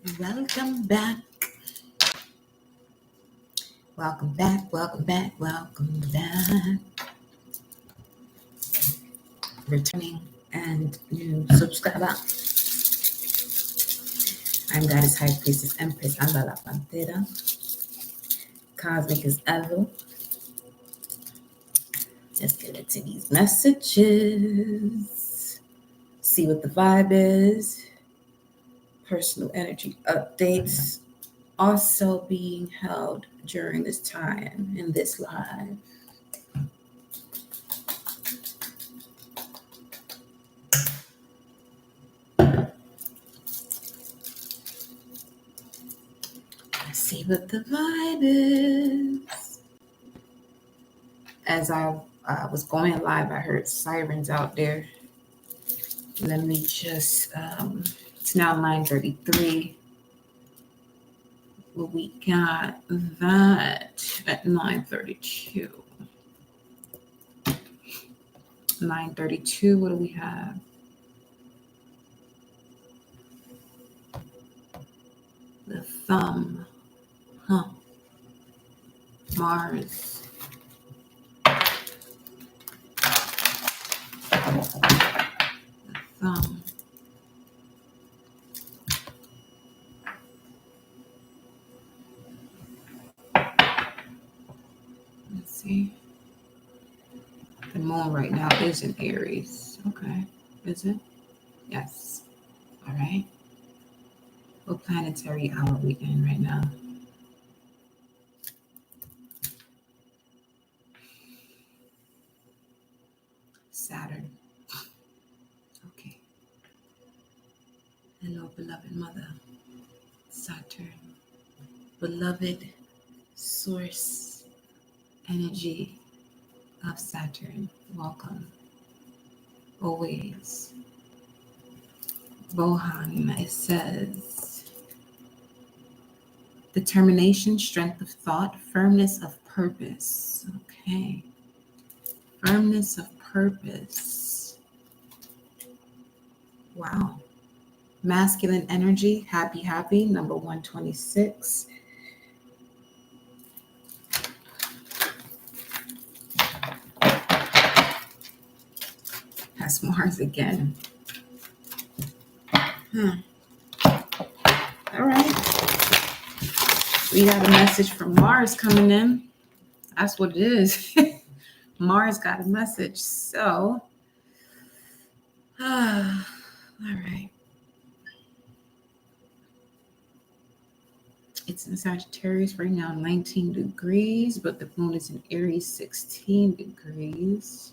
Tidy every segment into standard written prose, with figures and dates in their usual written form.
Welcome back. Welcome back. Welcome back. Welcome back. Returning and new subscriber. I'm Goddess High Priestess Empress Anda La Pantera. Cosmic is Evo. Let's get into these messages. See what the vibe is. Personal energy updates also being held during this time in this live. Let's see what the vibe is. As I was going live, I heard sirens out there. Let me just, it's now 9:33. Well, we got that at 9:32. 9:32, what do we have? The thumb, Mars. The thumb. Let's see. The moon right now is in Aries. Okay. Is it? Yes. All right. What planetary hour are we in right now? Saturn. Okay. Hello, beloved mother. Saturn. Beloved source energy of Saturn. Welcome. Always. Bohan, it says, determination, strength of thought, firmness of purpose. Okay. Firmness of purpose. Wow. Masculine energy, happy, number 126. That's Mars again. All right. We got a message from Mars coming in. That's what it is. Mars got a message. So, all right. It's in Sagittarius right now, 19 degrees, but the moon is in Aries, 16 degrees.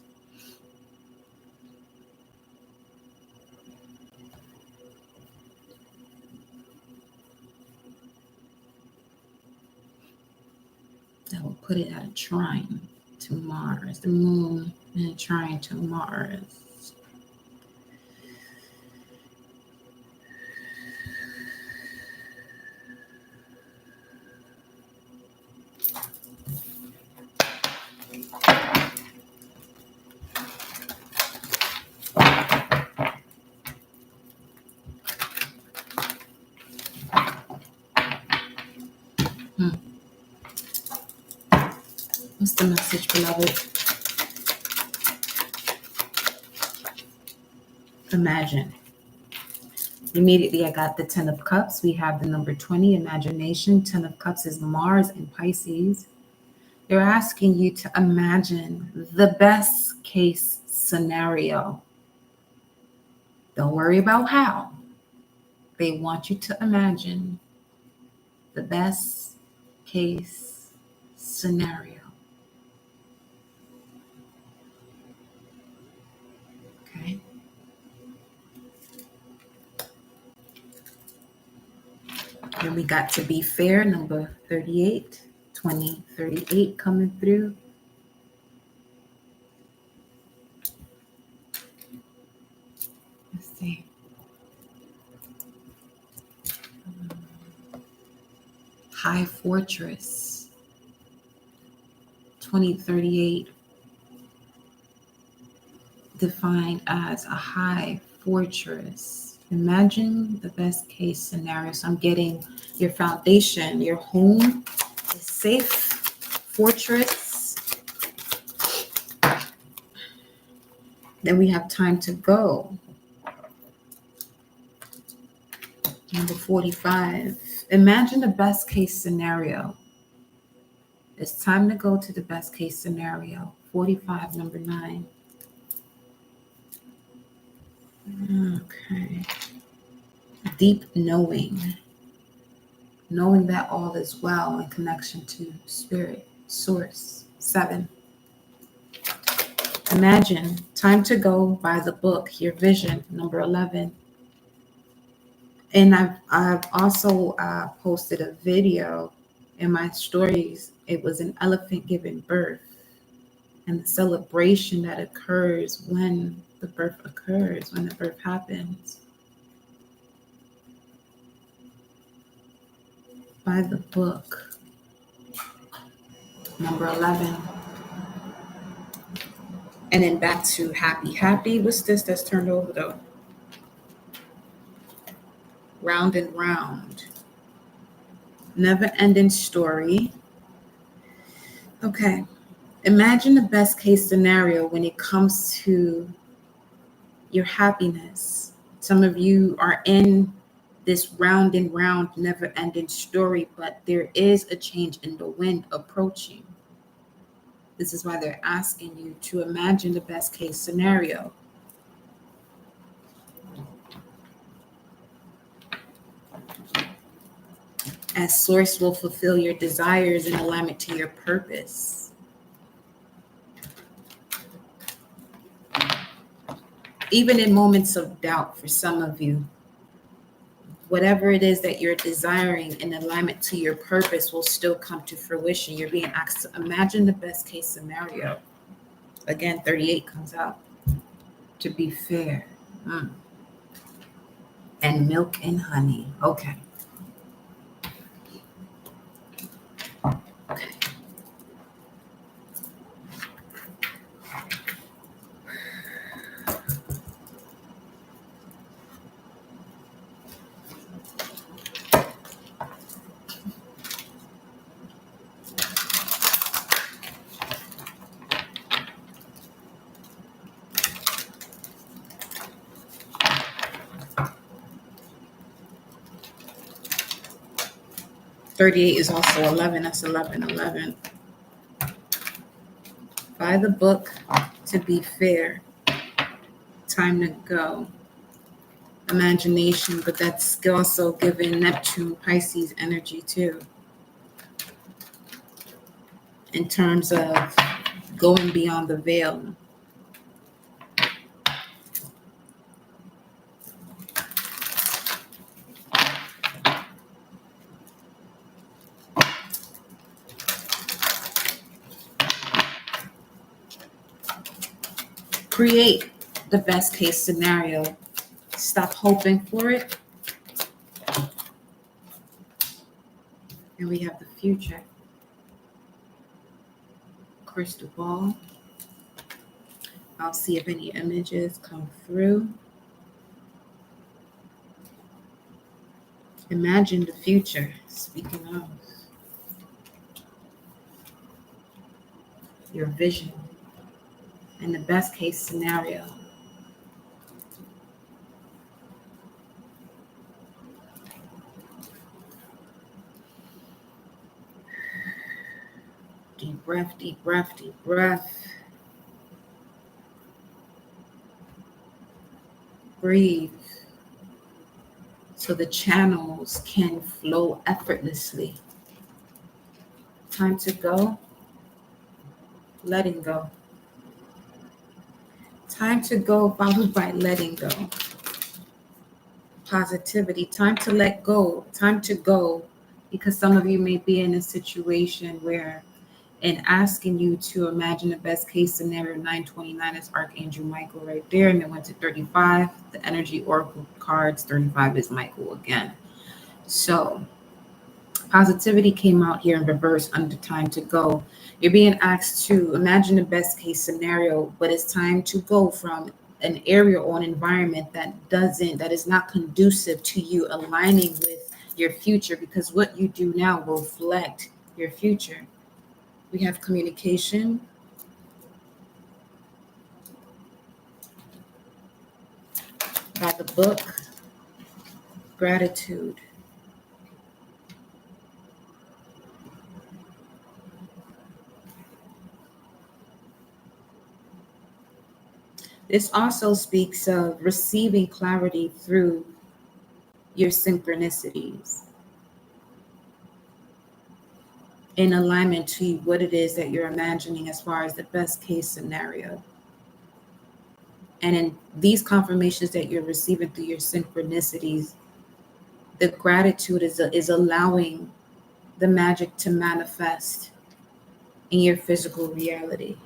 That will put it at a trine to Mars. The moon in a trine to Mars. What's the message, beloved? Imagine. Immediately, I got the 10 of Cups. We have the number 20, imagination. 10 of Cups is Mars in Pisces. They're asking you to imagine the best case scenario. Don't worry about how. They want you to imagine the best case scenario. Okay. Then we got to be fair, number 38, 2038 coming through. Let's see. High Fortress, 2038, defined as a high fortress. Imagine the best case scenario. So I'm getting your foundation, your home is safe, fortress. Then we have time to go. Number 45. Imagine the best case scenario. It's time to go to the best case scenario. 45, number 9. Okay. Deep knowing. Knowing that all is well in connection to spirit, source. 7. Imagine, time to go by the book, your vision, number 11. And I've also posted a video in my stories. It was an elephant giving birth and the celebration that occurs when the birth occurs, when the birth happens. By the book, number 11. And then back to happy. Happy, what's this that's turned over though? Round and round. Never ending story. Okay. Imagine the best case scenario when it comes to your happiness. Some of you are in this round and round, never ending story, but there is a change in the wind approaching. This is why they're asking you to imagine the best case scenario. As source will fulfill your desires in alignment to your purpose. Even in moments of doubt for some of you, whatever it is that you're desiring in alignment to your purpose will still come to fruition. You're being asked to imagine the best case scenario. Again, 38 comes out. To be fair. And milk and honey. Okay. Okay. $38 is also 11. That's 11. By the book, to be fair. Time to go. Imagination, but that's also giving Neptune, Pisces energy too. In terms of going beyond the veil. Create the best case scenario. Stop hoping for it. And we have the future. Crystal ball. I'll see if any images come through. Imagine the future. Speaking of your vision and the best case scenario. Deep breath, deep breath, deep breath. Breathe so the channels can flow effortlessly. Time to go. Letting go. Time to go followed by letting go. Positivity. Time to let go. Time to go. Because some of you may be in a situation where, in asking you to imagine the best case scenario, 929 is Archangel Michael right there. And then went to 35. The energy oracle cards, 35 is Michael again. So positivity came out here in reverse under time to go. You're being asked to imagine the best case scenario, but it's time to go from an area or an environment that is not conducive to you aligning with your future, because what you do now will reflect your future. We have communication, by the book, gratitude. This also speaks of receiving clarity through your synchronicities in alignment to what it is that you're imagining as far as the best case scenario. And in these confirmations that you're receiving through your synchronicities, the gratitude is allowing the magic to manifest in your physical reality.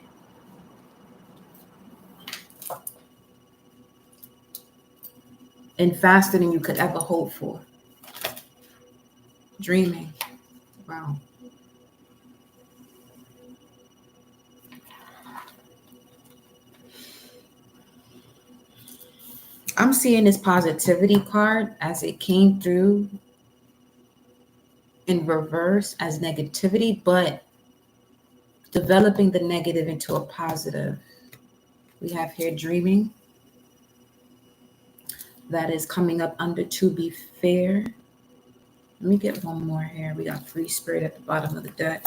And faster than you could ever hope for. Dreaming. Wow. I'm seeing this positivity card as it came through in reverse as negativity, but developing the negative into a positive. We have here dreaming. That is coming up under to be fair. Let me get one more here. We got free spirit at the bottom of the deck.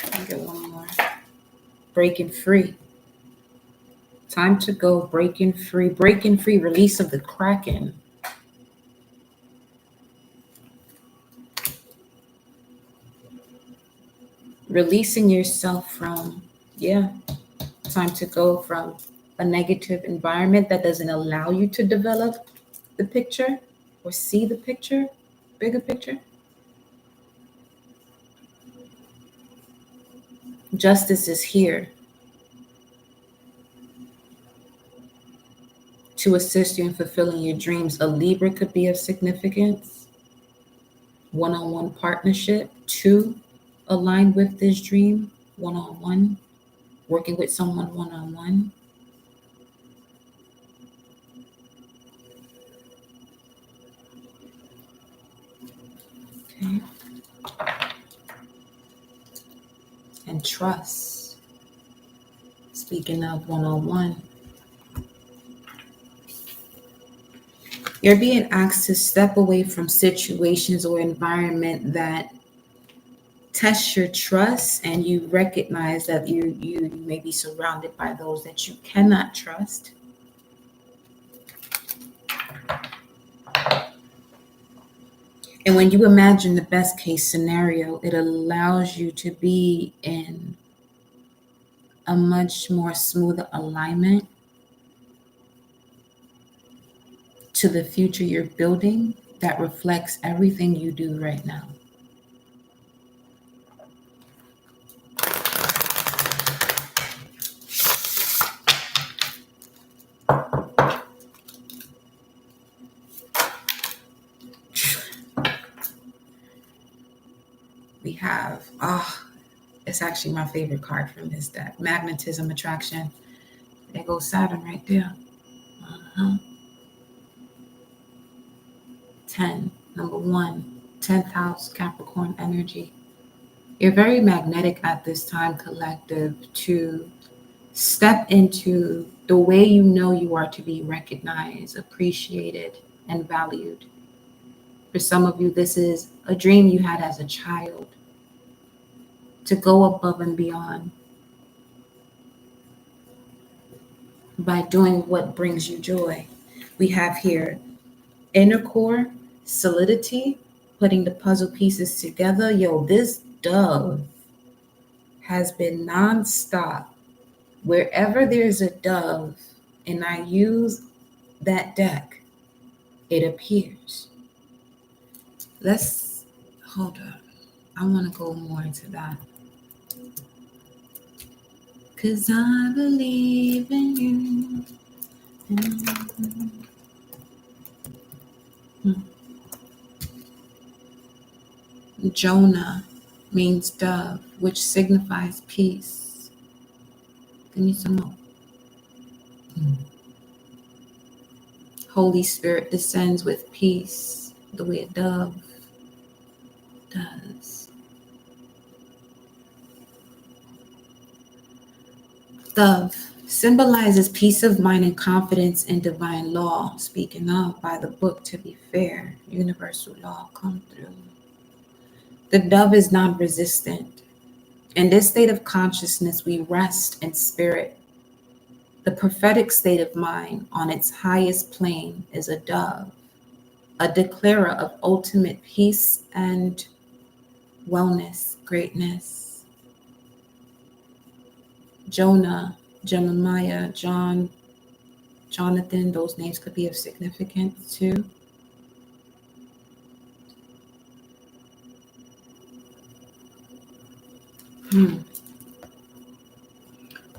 Let me get one more. Breaking free. Time to go. Breaking free. Breaking free. Release of the Kraken. Releasing yourself from, time to go from a negative environment that doesn't allow you to develop the picture or see the picture, bigger picture. Justice is here to assist you in fulfilling your dreams. A Libra could be of significance. One-on-one partnership to align with this dream. One-on-one, working with someone one-on-one. Okay. And trust. Speaking of one-on-one, you're being asked to step away from situations or environment that test your trust, and you recognize that you may be surrounded by those that you cannot trust. And when you imagine the best case scenario, it allows you to be in a much more smoother alignment to the future you're building that reflects everything you do right now. We have, it's actually my favorite card from this deck, Magnetism Attraction. There goes Saturn right there. 10, number 1, 10th house, Capricorn energy. You're very magnetic at this time, collective, to step into the way you know you are to be recognized, appreciated, and valued. For some of you, this is a dream you had as a child, to go above and beyond by doing what brings you joy. We have here inner core, solidity, putting the puzzle pieces together. Yo, this dove has been nonstop. Wherever there's a dove and I use that deck, it appears. Let's hold up. I want to go more into that. 'Cause I believe in you. Jonah means dove, which signifies peace. Give me some more. Holy Spirit descends with peace, the way a dove does. Dove symbolizes peace of mind and confidence in divine law, speaking of by the book to be fair, universal law come through. The dove is non-resistant. In this state of consciousness, we rest in spirit. The prophetic state of mind on its highest plane is a dove, a declarer of ultimate peace and wellness, greatness. Jonah, Jeremiah, John, Jonathan, those names could be of significance too.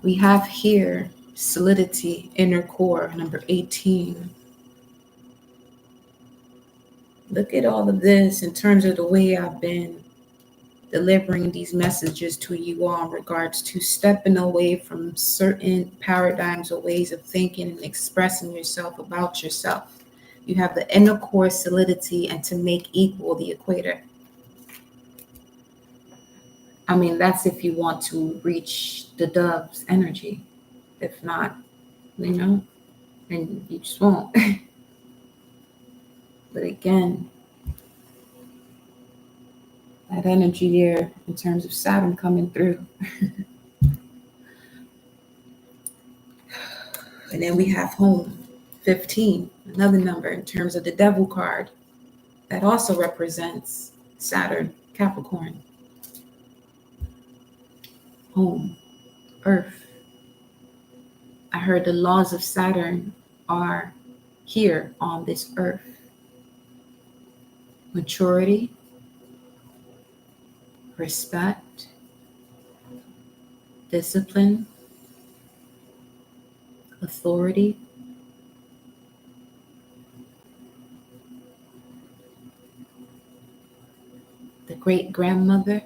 We have here solidity, inner core, number 18. Look at all of this in terms of the way I've been delivering these messages to you all in regards to stepping away from certain paradigms or ways of thinking and expressing yourself about yourself. You have the inner core solidity and to make equal the equator. I mean, that's if you want to reach the dove's energy. If not, then you just won't. But again, that energy there in terms of Saturn coming through. And then we have home, 15, another number in terms of the devil card that also represents Saturn, Capricorn. Home, earth. I heard the laws of Saturn are here on this earth. Maturity, respect, discipline, authority, the great grandmother,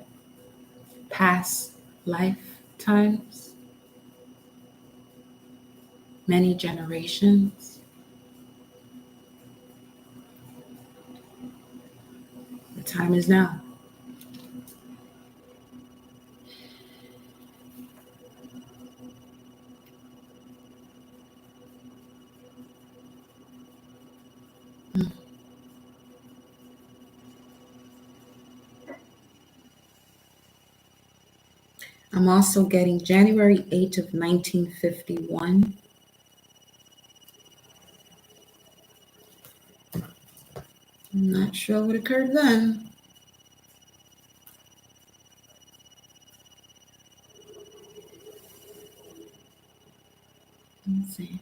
past lifetimes, many generations. The time is now. I'm also getting January 8th of 1951. I'm not sure what occurred then. Let's see.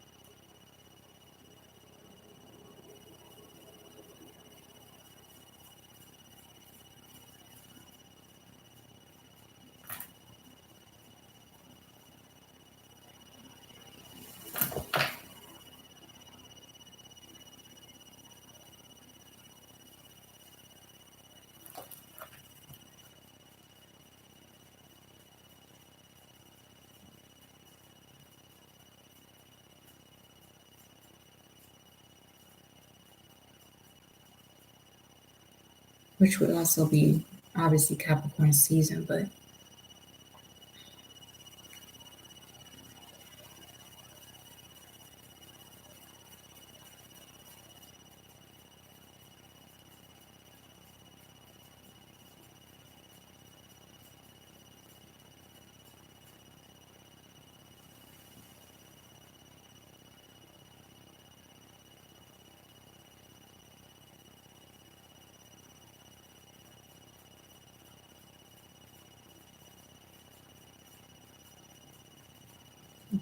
Which would also be obviously Capricorn season, but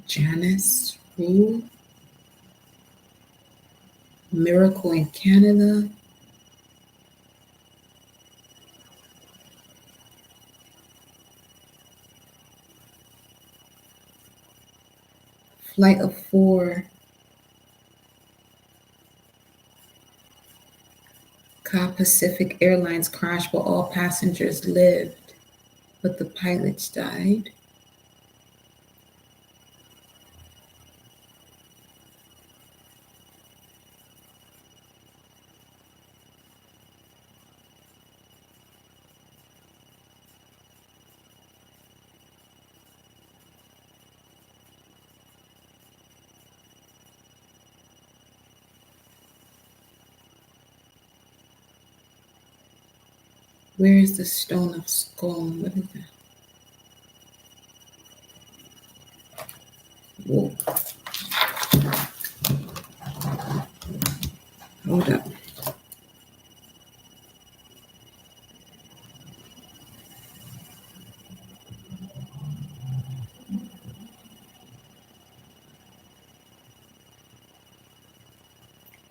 Janice Rule, Miracle in Canada, Flight of 4, Pacific Airlines crash where all passengers lived, but the pilots died. Where is the stone of scone? What is that? Whoa. Hold up.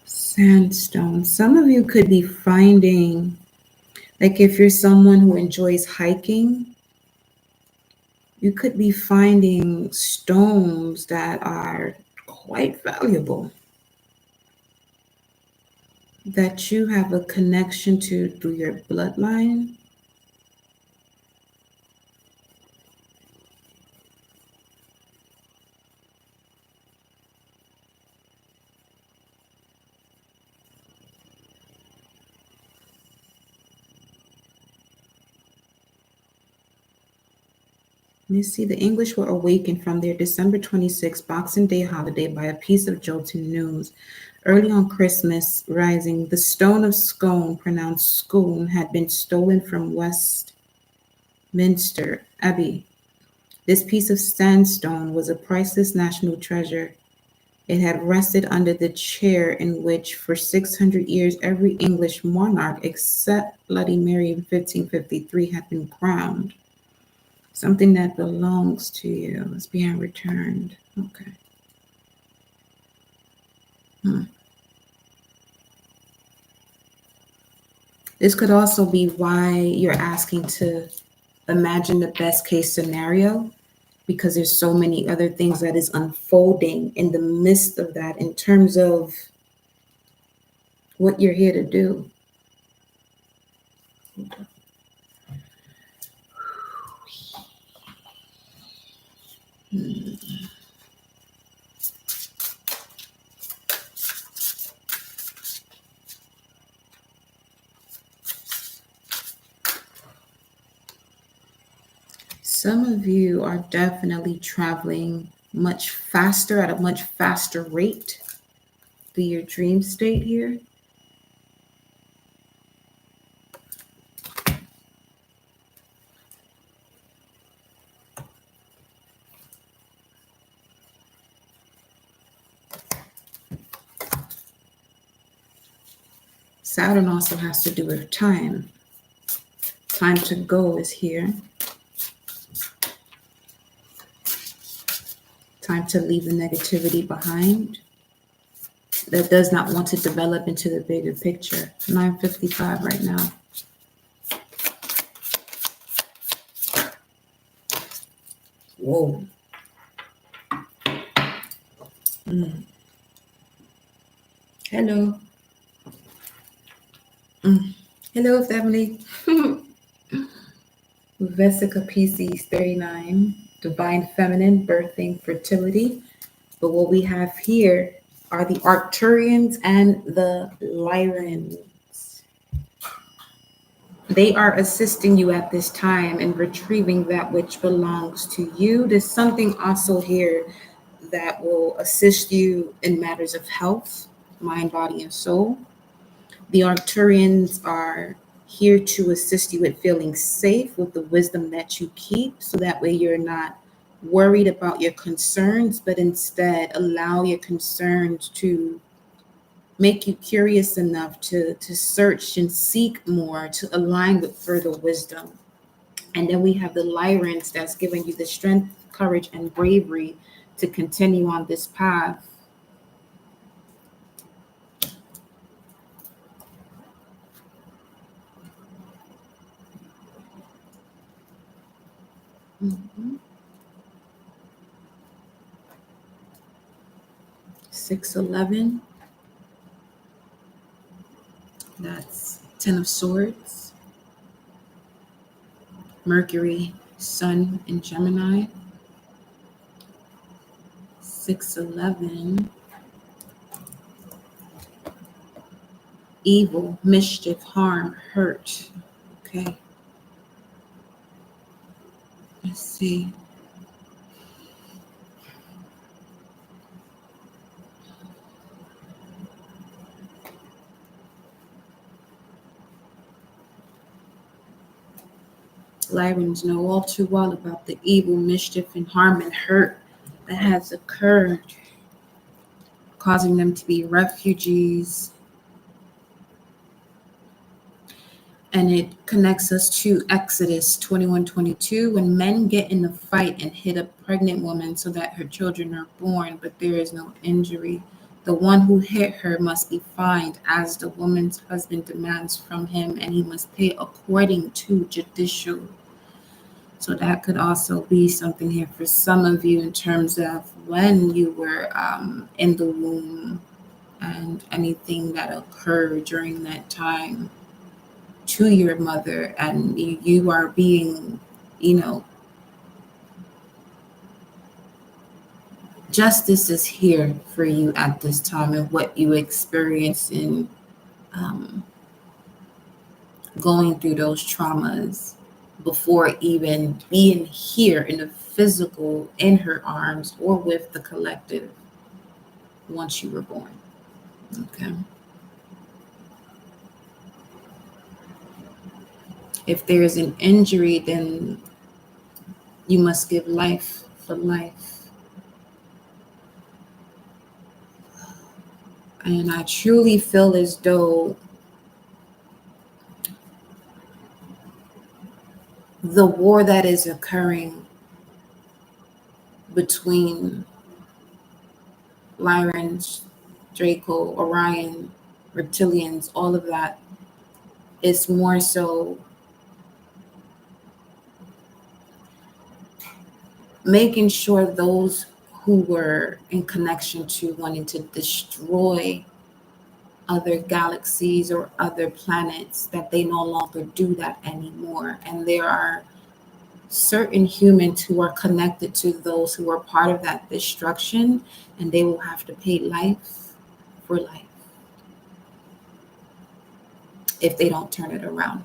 Sandstone. Some of you could be finding, like if you're someone who enjoys hiking, you could be finding stones that are quite valuable, that you have a connection to through your bloodline. You see, the English were awakened from their December 26th Boxing Day holiday by a piece of jolting news. Early on Christmas rising, the stone of scone, pronounced scone, had been stolen from Westminster Abbey. This piece of sandstone was a priceless national treasure. It had rested under the chair in which, for 600 years, every English monarch except Bloody Mary in 1553 had been crowned. Something that belongs to you is being returned. Okay. This could also be why you're asking to imagine the best case scenario, because there's so many other things that is unfolding in the midst of that in terms of what you're here to do. Some of you are definitely traveling much faster, at a much faster rate through your dream state here. Saturn also has to do with time. Time to go is here. Time to leave the negativity behind that does not want to develop into the bigger picture. 9:55 right now. Whoa. Hello. Hello, family. Vesica Pisces 39, divine feminine, birthing, fertility. But what we have here are the Arcturians and the Lyrans. They are assisting you at this time in retrieving that which belongs to you. There's something also here that will assist you in matters of health, mind, body, and soul. The Arcturians are here to assist you with feeling safe with the wisdom that you keep, so that way you're not worried about your concerns, but instead allow your concerns to make you curious enough to search and seek more, to align with further wisdom. And then we have the Lyrans that's giving you the strength, courage, and bravery to continue on this path. Mm-hmm. 611. That's 10 of Swords. Mercury, Sun, and Gemini. 611. Evil, mischief, harm, hurt. Okay. Let's see. Lyrans know all too well about the evil, mischief, and harm and hurt that has occurred, causing them to be refugees. And it connects us to Exodus 21:22, when men get in the fight and hit a pregnant woman so that her children are born, but there is no injury. The one who hit her must be fined as the woman's husband demands from him, and he must pay according to judicial. So that could also be something here for some of you in terms of when you were in the womb and anything that occurred during that time to your mother, and you are being, justice is here for you at this time, and what you experience in going through those traumas before even being here in the physical in her arms or with the collective once you were born. Okay. If there is an injury, then you must give life for life. And I truly feel as though the war that is occurring between Lyrans, Draco, Orion, reptilians, all of that, is more so making sure those who were in connection to wanting to destroy other galaxies or other planets, that they no longer do that anymore. And there are certain humans who are connected to those who are part of that destruction, and they will have to pay life for life if they don't turn it around.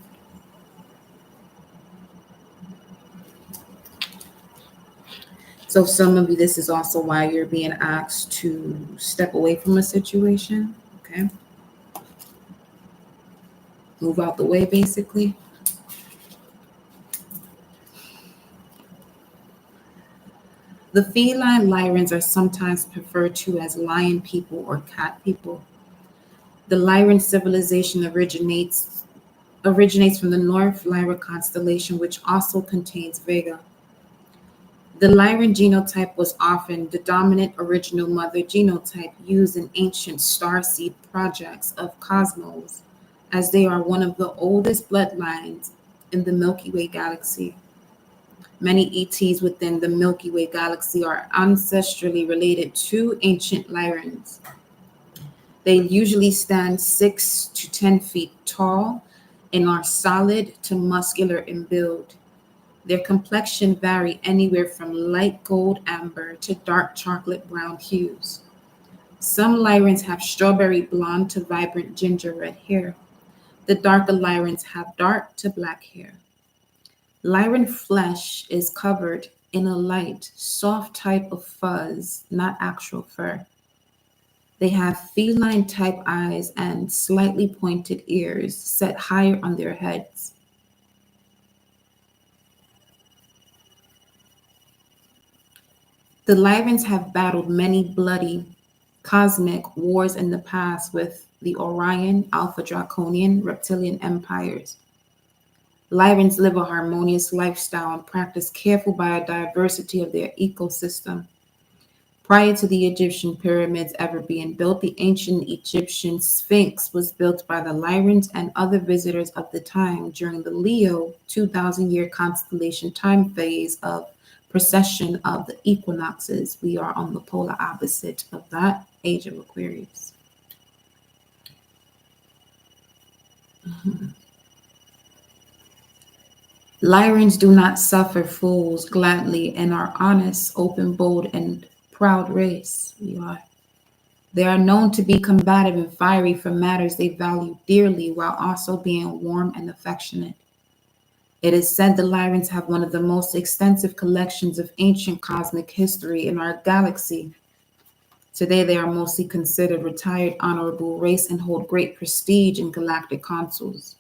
So some of you, this is also why you're being asked to step away from a situation, okay? Move out the way, basically. The feline Lyrans are sometimes referred to as lion people or cat people. The Lyran civilization originates from the North Lyra constellation, which also contains Vega. The Lyran genotype was often the dominant original mother genotype used in ancient starseed projects of cosmos, as they are one of the oldest bloodlines in the Milky Way galaxy. Many ETs within the Milky Way galaxy are ancestrally related to ancient Lyrans. They usually stand 6 to 10 feet tall and are solid to muscular in build. Their complexion vary anywhere from light gold amber to dark chocolate brown hues. Some Lyrans have strawberry blonde to vibrant ginger red hair. The darker Lyrans have dark to black hair. Lyran flesh is covered in a light, soft type of fuzz, not actual fur. They have feline type eyes and slightly pointed ears set higher on their heads. The Lyrans have battled many bloody cosmic wars in the past with the Orion, Alpha Draconian, Reptilian empires. Lyrans live a harmonious lifestyle and practice careful biodiversity of their ecosystem. Prior to the Egyptian pyramids ever being built, the ancient Egyptian Sphinx was built by the Lyrans and other visitors of the time during the Leo 2,000-year constellation time phase of precession of the equinoxes. We are on the polar opposite of that, age of Aquarius. Lyrans do not suffer fools gladly and are honest, open, bold, and proud race. They are known to be combative and fiery for matters they value dearly, while also being warm and affectionate. It is said the Lyrans have one of the most extensive collections of ancient cosmic history in our galaxy. Today, they are mostly considered retired honorable race and hold great prestige in galactic councils.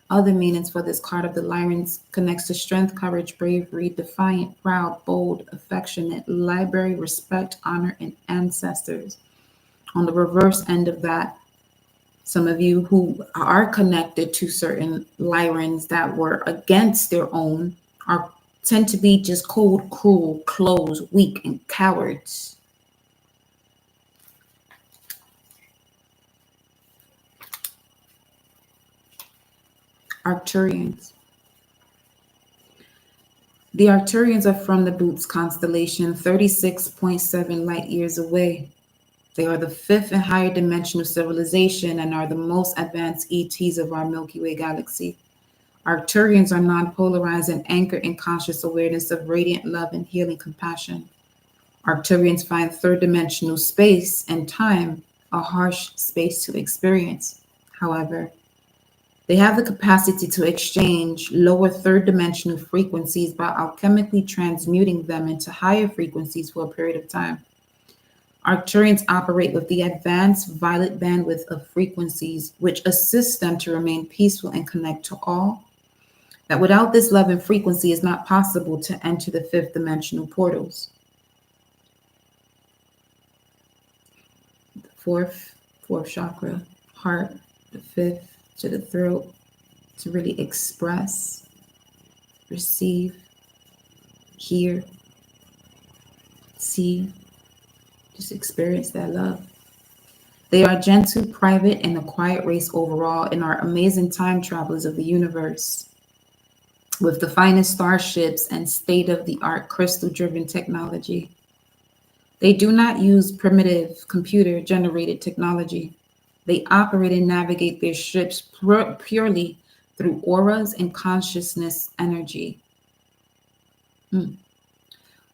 Other meanings for this card of the Lyrans connects to strength, courage, bravery, defiant, proud, bold, affectionate, library, respect, honor, and ancestors. On the reverse end of that, some of you who are connected to certain Lyrans that were against their own are tend to be just cold, cruel, closed, weak, and cowards. Arcturians. The Arcturians are from the Boots constellation, 36.7 light years away. They are the fifth and higher dimensional civilization and are the most advanced ETs of our Milky Way galaxy. Arcturians are non-polarized and anchored in conscious awareness of radiant love and healing compassion. Arcturians find third dimensional space and time a harsh space to experience. However, they have the capacity to exchange lower third dimensional frequencies by alchemically transmuting them into higher frequencies for a period of time. Arcturians operate with the advanced violet bandwidth of frequencies, which assists them to remain peaceful and connect to all. That without this love and frequency, it's not possible to enter the fifth dimensional portals. The fourth chakra, heart, the fifth to the throat, to really express, receive, hear, see, just experience that love. They are gentle, private, and a quiet race overall and are amazing time travelers of the universe with the finest starships and state-of-the-art crystal-driven technology. They do not use primitive computer-generated technology. They operate and navigate their ships purely through auras and consciousness energy.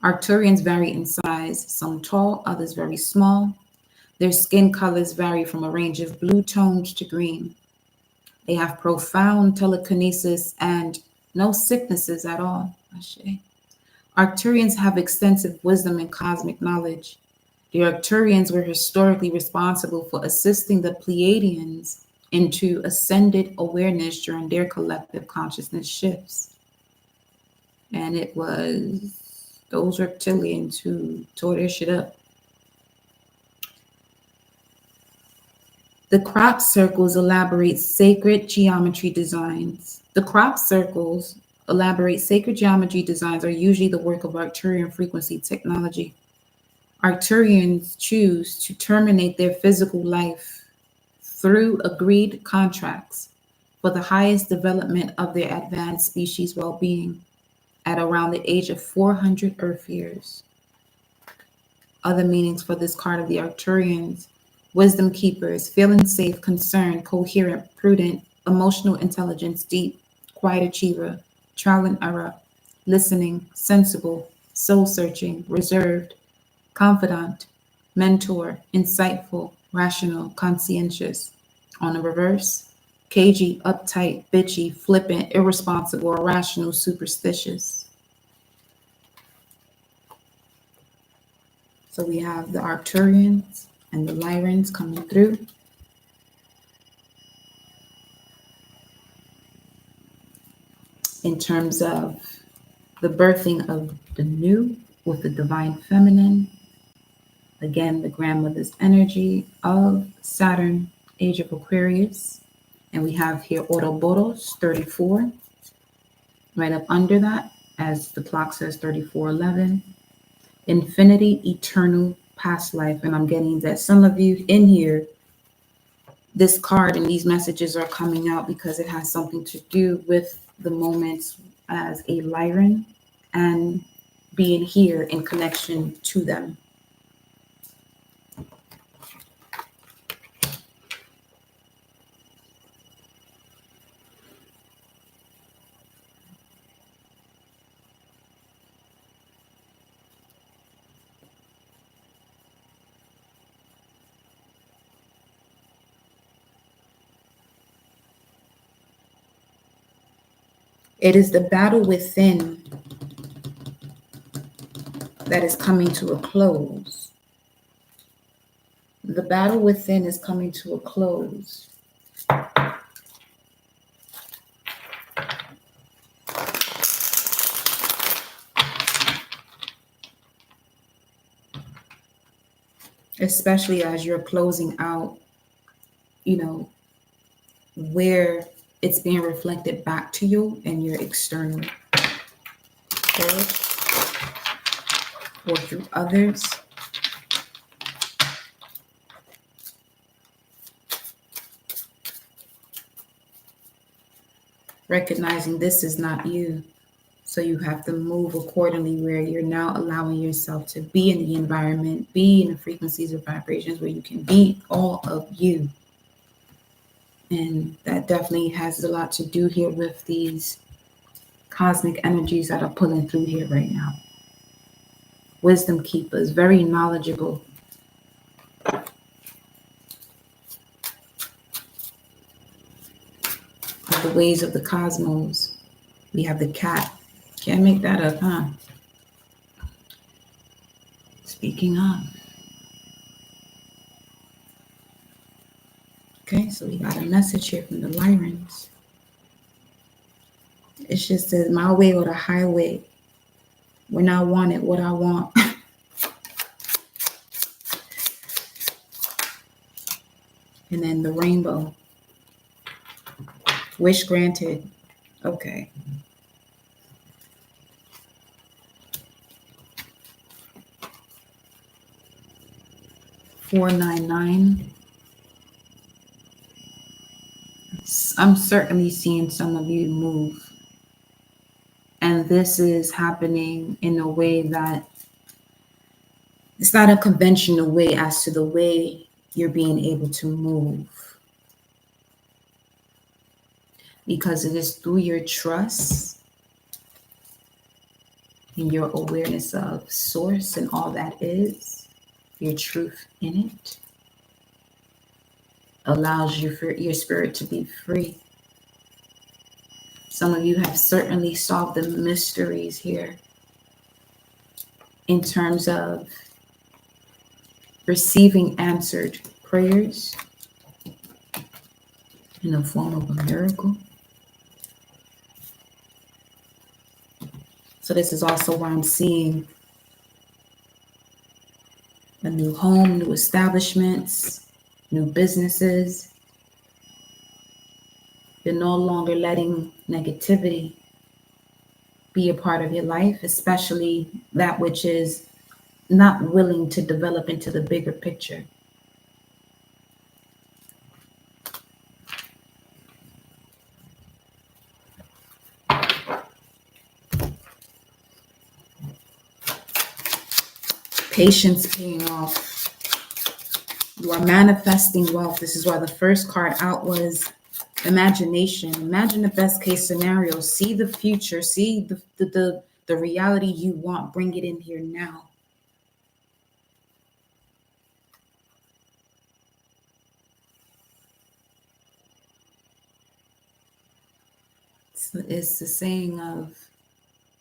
Arcturians vary in size, some tall, others very small. Their skin colors vary from a range of blue tones to green. They have profound telekinesis and no sicknesses at all. Arcturians have extensive wisdom and cosmic knowledge. The Arcturians were historically responsible for assisting the Pleiadians into ascended awareness during their collective consciousness shifts. And it was those reptilians who tore their shit up. The crop circles elaborate sacred geometry designs. The crop circles elaborate sacred geometry designs are usually the work of Arcturian frequency technology. Arcturians choose to terminate their physical life through agreed contracts for the highest development of their advanced species well-being at around the age of 400 Earth years. Other meanings for this card of the Arcturians: wisdom keepers, feeling safe, concerned, coherent, prudent, emotional intelligence, deep, quiet achiever, trial and error, listening, sensible, soul-searching, reserved, confidant, mentor, insightful, rational, conscientious. On the reverse, cagey, uptight, bitchy, flippant, irresponsible, irrational, superstitious. So we have the Arcturians and the Lyrans coming through. In terms of the birthing of the new with the divine feminine, again, the grandmother's energy of Saturn, age of Aquarius. And we have here Ouroboros, 34. Right up under that, as the clock says, 3411. Infinity, eternal, past life. And I'm getting that some of you in here, this card and these messages are coming out because it has something to do with the moments as a Lyran and being here in connection to them. It is the battle within that is coming to a close. The battle within is coming to a close. especially as you're closing out, where it's being reflected back to you and your external world or through others. Recognizing this is not you. So you have to move accordingly, where you're now allowing yourself to be in the environment, be in the frequencies or vibrations where you can be all of you. And that definitely has a lot to do here with these cosmic energies that are pulling through here right now. Wisdom keepers, very knowledgeable. Of the ways of the cosmos. We have the cat. Can't make that up, huh? Speaking of. Okay, so we got a message here from the Lyrans. It just says, my way or the highway. When I want it, what I want. And then the rainbow. Wish granted. Okay. $499. I'm certainly seeing some of you move. And this is happening in a way that it's not a conventional way as to the way you're being able to move. Because it is through your trust and your awareness of source and all that is, your truth in it, allows you for your spirit to be free. Some of you have certainly solved the mysteries here in terms of receiving answered prayers in the form of a miracle. So this is also why I'm seeing a new home, new establishments, new businesses. You're no longer letting negativity be a part of your life, especially that which is not willing to develop into the bigger picture. Patience paying off. You are manifesting wealth. This is why the first card out was imagination. Imagine the best case scenario. See the future. See the reality you want. Bring it in here now. It's the saying of,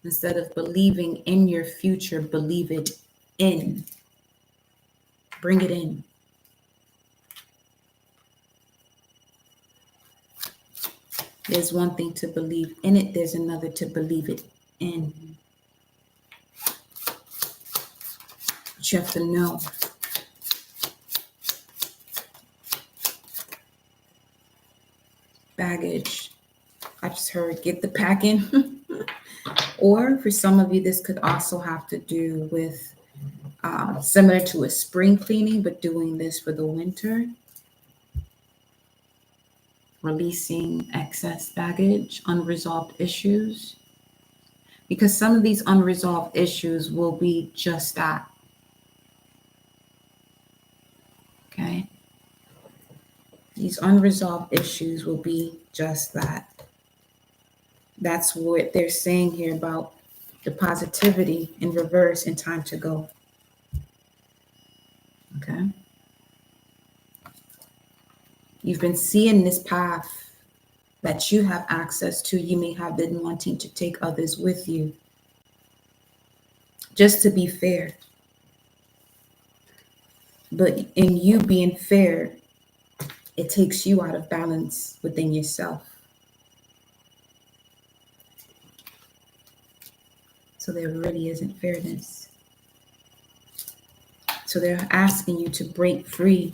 instead of believing in your future, believe it in. Bring it in. There's one thing to believe in it. There's another to believe it in. But you have to know. Baggage. I just heard get the packing. Or for some of you, this could also have to do with similar to a spring cleaning, but doing this for the winter. Releasing excess baggage, unresolved issues. Because some of these unresolved issues will be just that. Okay? These unresolved issues will be just that. That's what they're saying here about the positivity in reverse and time to go. Okay? You've been seeing this path that you have access to. You may have been wanting to take others with you. Just to be fair. But in you being fair, it takes you out of balance within yourself. So there really isn't fairness. So they're asking you to break free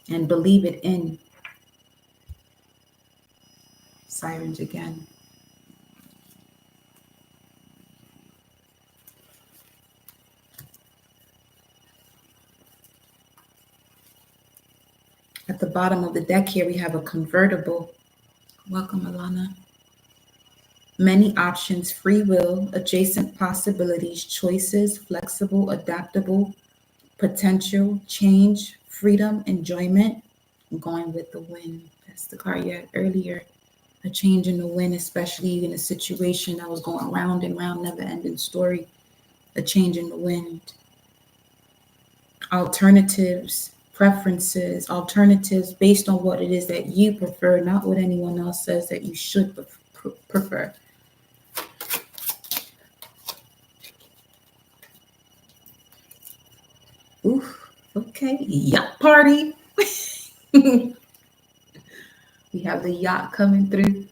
and believe it in. Sirens again. At the bottom of the deck here, we have a convertible. Welcome, Alana. Many options, free will, adjacent possibilities, choices, flexible, adaptable, potential, change, freedom, enjoyment. I'm going with the wind. That's the card you had earlier. A change in the wind, especially in a situation that was going round and round, never ending story. A change in the wind. Alternatives, preferences, alternatives based on what it is that you prefer, not what anyone else says that you should prefer. Oof, okay, yacht party. We have the yacht coming through.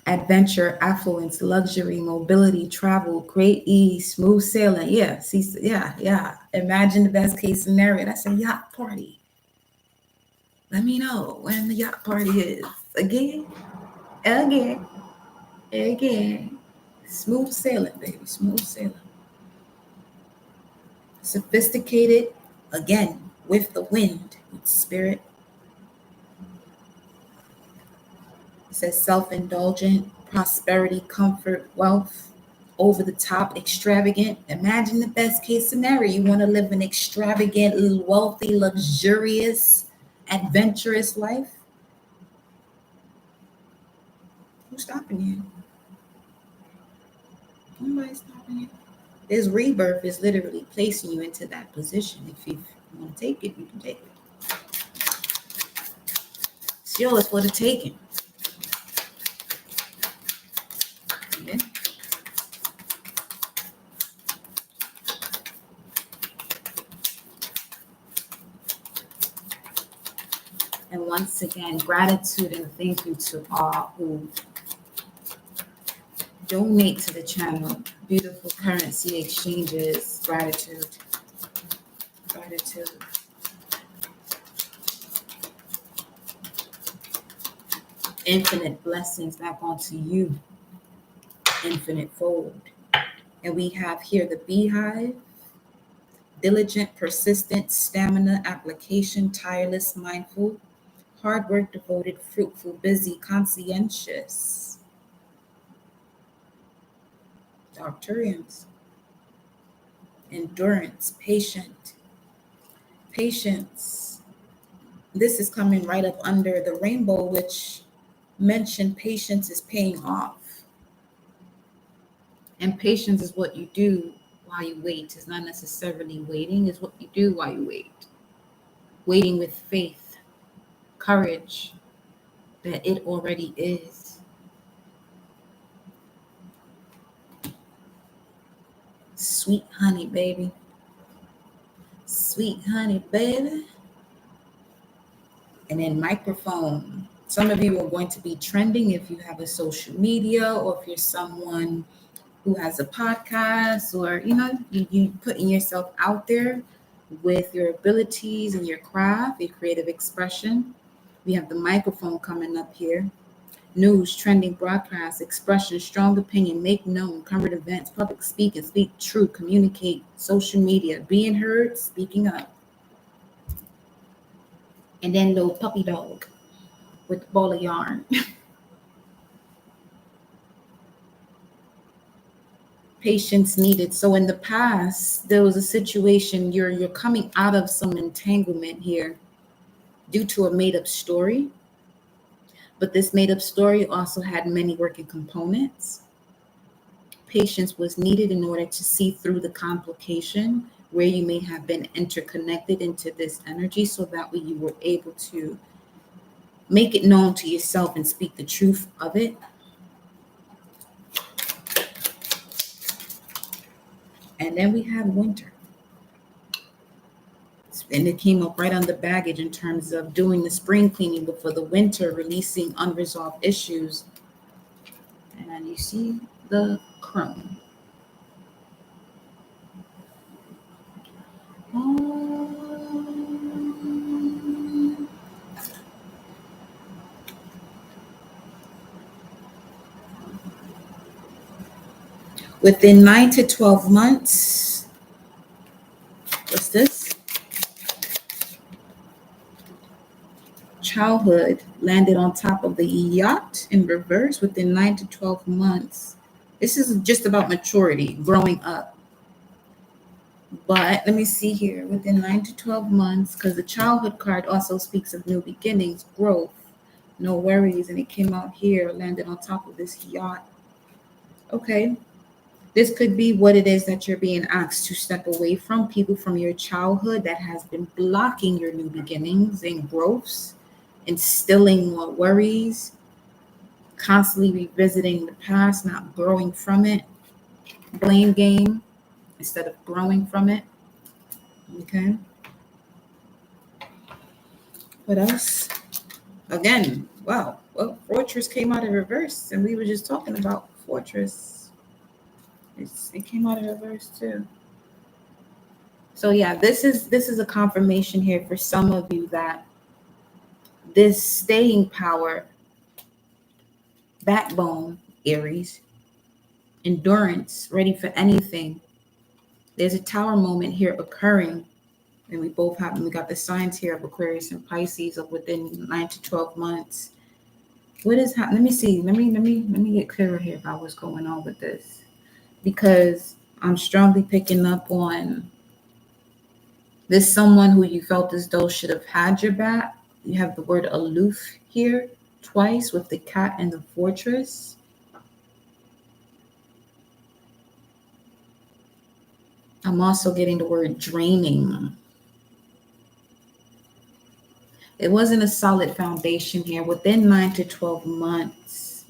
Adventure, affluence, luxury, mobility, travel, great ease, smooth sailing. Yeah, see, yeah. Imagine the best case scenario. That's a yacht party. Let me know when the yacht party is. Again. Smooth sailing, baby. Smooth sailing. Sophisticated, again, with the wind, with spirit. It says self-indulgent, prosperity, comfort, wealth, over the top, extravagant. Imagine the best case scenario. You want to live an extravagant, wealthy, luxurious, adventurous life. Who's stopping you? Nobody's stopping you. This rebirth is literally placing you into that position. If you want to take it, you can take it. It's yours for the taking. Okay? And once again, gratitude and thank you to all who donate to the channel. Beautiful currency exchanges. Gratitude. Gratitude. Infinite blessings back onto you. Infinite fold. And we have here the beehive. Diligent, persistent, stamina, application, tireless, mindful, hard work, devoted, fruitful, busy, conscientious. Arcturians. Endurance, patient. Patience. This is coming right up under the rainbow, which mentioned patience is paying off. And patience is what you do while you wait. It's not necessarily waiting, it's what you do while you wait. Waiting with faith, courage that it already is. Sweet honey, baby. Sweet honey, baby. And then microphone. Some of you are going to be trending if you have a social media or if you're someone who has a podcast, or you putting yourself out there with your abilities and your craft, your creative expression. We have the microphone coming up here. News, trending, broadcast, expression, strong opinion, make known, current events, public speaking, speak true, communicate, social media, being heard, speaking up. And then little puppy dog with a ball of yarn. Patience needed. So in the past, there was a situation, you're coming out of some entanglement here due to a made-up story. But this made-up story also had many working components. Patience was needed in order to see through the complication where you may have been interconnected into this energy, so that way you were able to make it known to yourself and speak the truth of it. And then we have winter. And it came up right under baggage in terms of doing the spring cleaning, but for the winter, releasing unresolved issues. And you see the crone. Within 9 to 12 months, what's this? Childhood landed on top of the yacht in reverse within 9 to 12 months. This is just about maturity, growing up. But let me see here, within 9 to 12 months, because the childhood card also speaks of new beginnings, growth, no worries. And it came out here, landed on top of this yacht. Okay. This could be what it is that you're being asked to step away from, people from your childhood that has been blocking your new beginnings and growths, instilling more worries, constantly revisiting the past, not growing from it, blame game instead of growing from it. Okay. What else? Again, wow. Well, Fortress came out of reverse, and we were just talking about Fortress. It came out of reverse too. So yeah, this is a confirmation here for some of you that this staying power, backbone, Aries, endurance, ready for anything. There's a tower moment here occurring, and we got the signs here of Aquarius and Pisces of within 9 to 12 months. What is happening? Let me see. Let me get clearer here about what's going on with this, because I'm strongly picking up on this someone who you felt as though should have had your back. You have the word aloof here twice with the cat and the fortress. I'm also getting the word draining. It wasn't a solid foundation here within 9 to 12 months.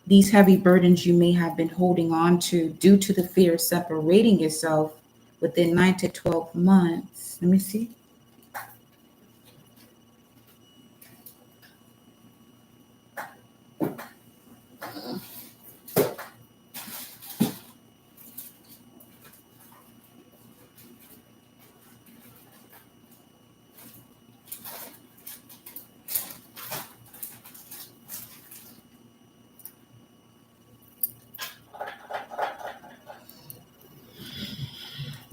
These heavy burdens you may have been holding on to due to the fear of separating yourself within 9 to 12 months. Let me see.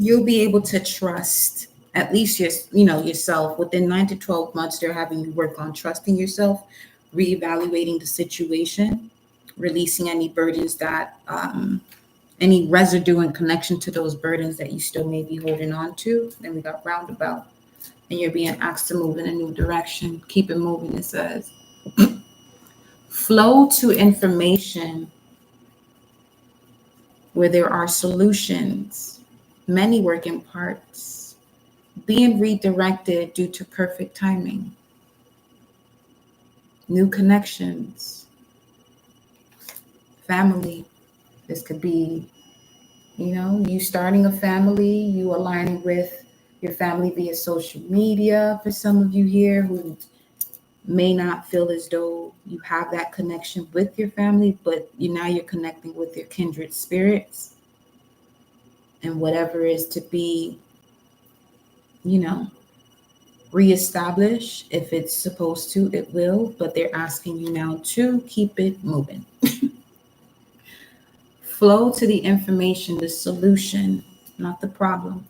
You'll be able to trust at least yourself within 9 to 12 months. They're having you work on trusting yourself, reevaluating the situation, releasing any burdens that any residue in connection to those burdens that you still may be holding on to. Then we got roundabout, and you're being asked to move in a new direction. Keep it moving, it says. Flow to information where there are solutions, many working parts, being redirected due to perfect timing, new connections, family. This could be, you starting a family, you aligning with your family via social media. For some of you here who may not feel as though you have that connection with your family, but now you're connecting with your kindred spirits, and whatever is to be, reestablish. If it's supposed to, it will, but they're asking you now to keep it moving. Flow to the information, the solution, not the problem.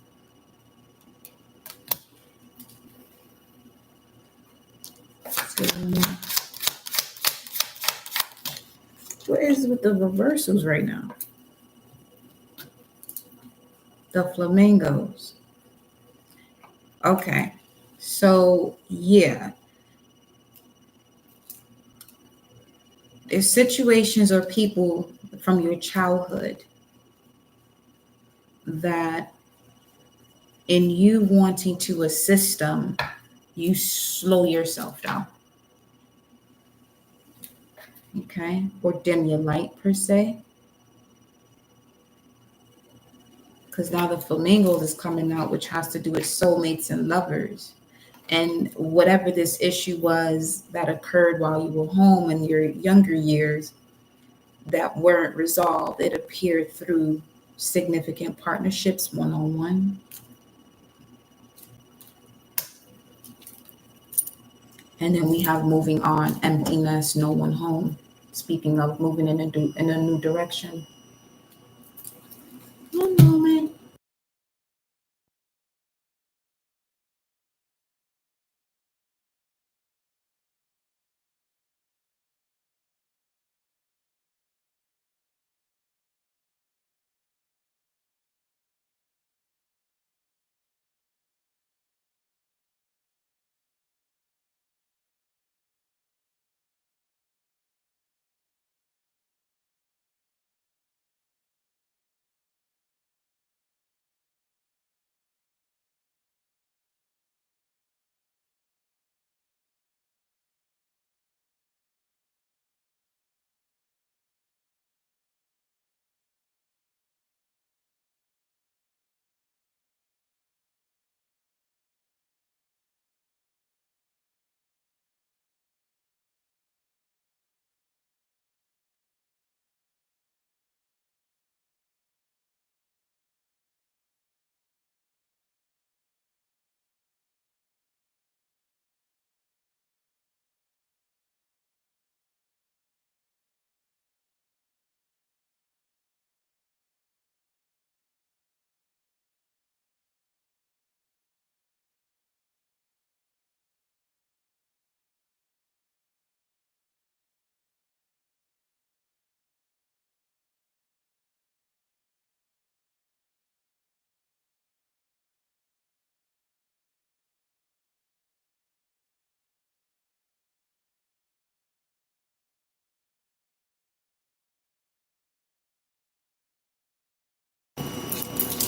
What is with the reversals right now? The flamingos. Okay. So, yeah. There's situations or people from your childhood that, in you wanting to assist them, you slow yourself down. Okay? Or dim your light, per se. Because now the flamingos is coming out, which has to do with soulmates and lovers. And whatever this issue was that occurred while you were home in your younger years that weren't resolved, it appeared through significant partnerships, one-on-one. And then we have moving on, emptiness, no one home. Speaking of moving in a new direction. One moment.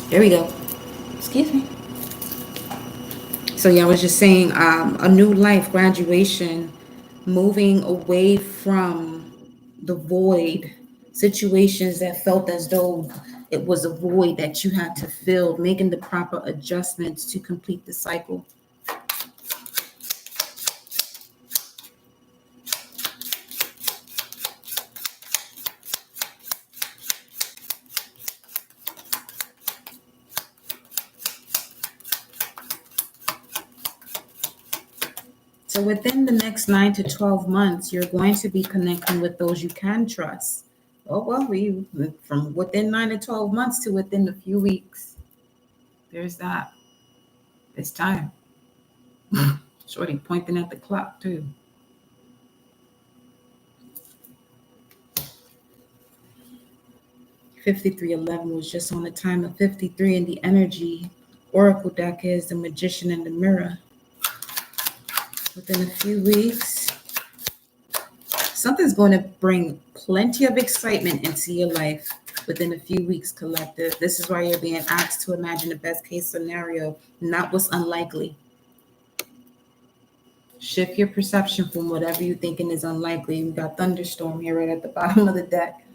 There we go. Excuse me. So yeah, I was just saying, a new life, graduation, moving away from the void, situations that felt as though it was a void that you had to fill, making the proper adjustments to complete the cycle. So within the next 9 to 12 months, you're going to be connecting with those you can trust. Oh, well, we from within 9 to 12 months to within a few weeks. There's that. It's time. Shorty pointing at the clock too. 5311 was just on the time of 53, and the energy oracle deck is the magician in the mirror. Within a few weeks, something's going to bring plenty of excitement into your life within a few weeks, collective. This is why you're being asked to imagine the best case scenario, not what's unlikely. Shift your perception from whatever you're thinking is unlikely. We got thunderstorm here right at the bottom of the deck.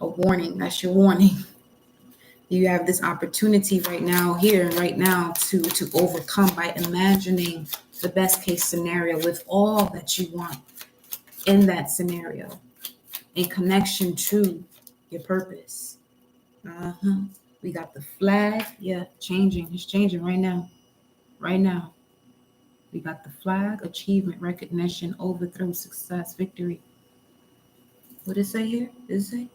A warning, that's your warning. You have this opportunity right now, here and right now, to overcome by imagining the best case scenario with all that you want in that scenario, in connection to your purpose. We got the flag. Yeah, changing. It's changing right now. Right now. We got the flag, achievement, recognition, overthrow, success, victory. What did it say here? Does it say?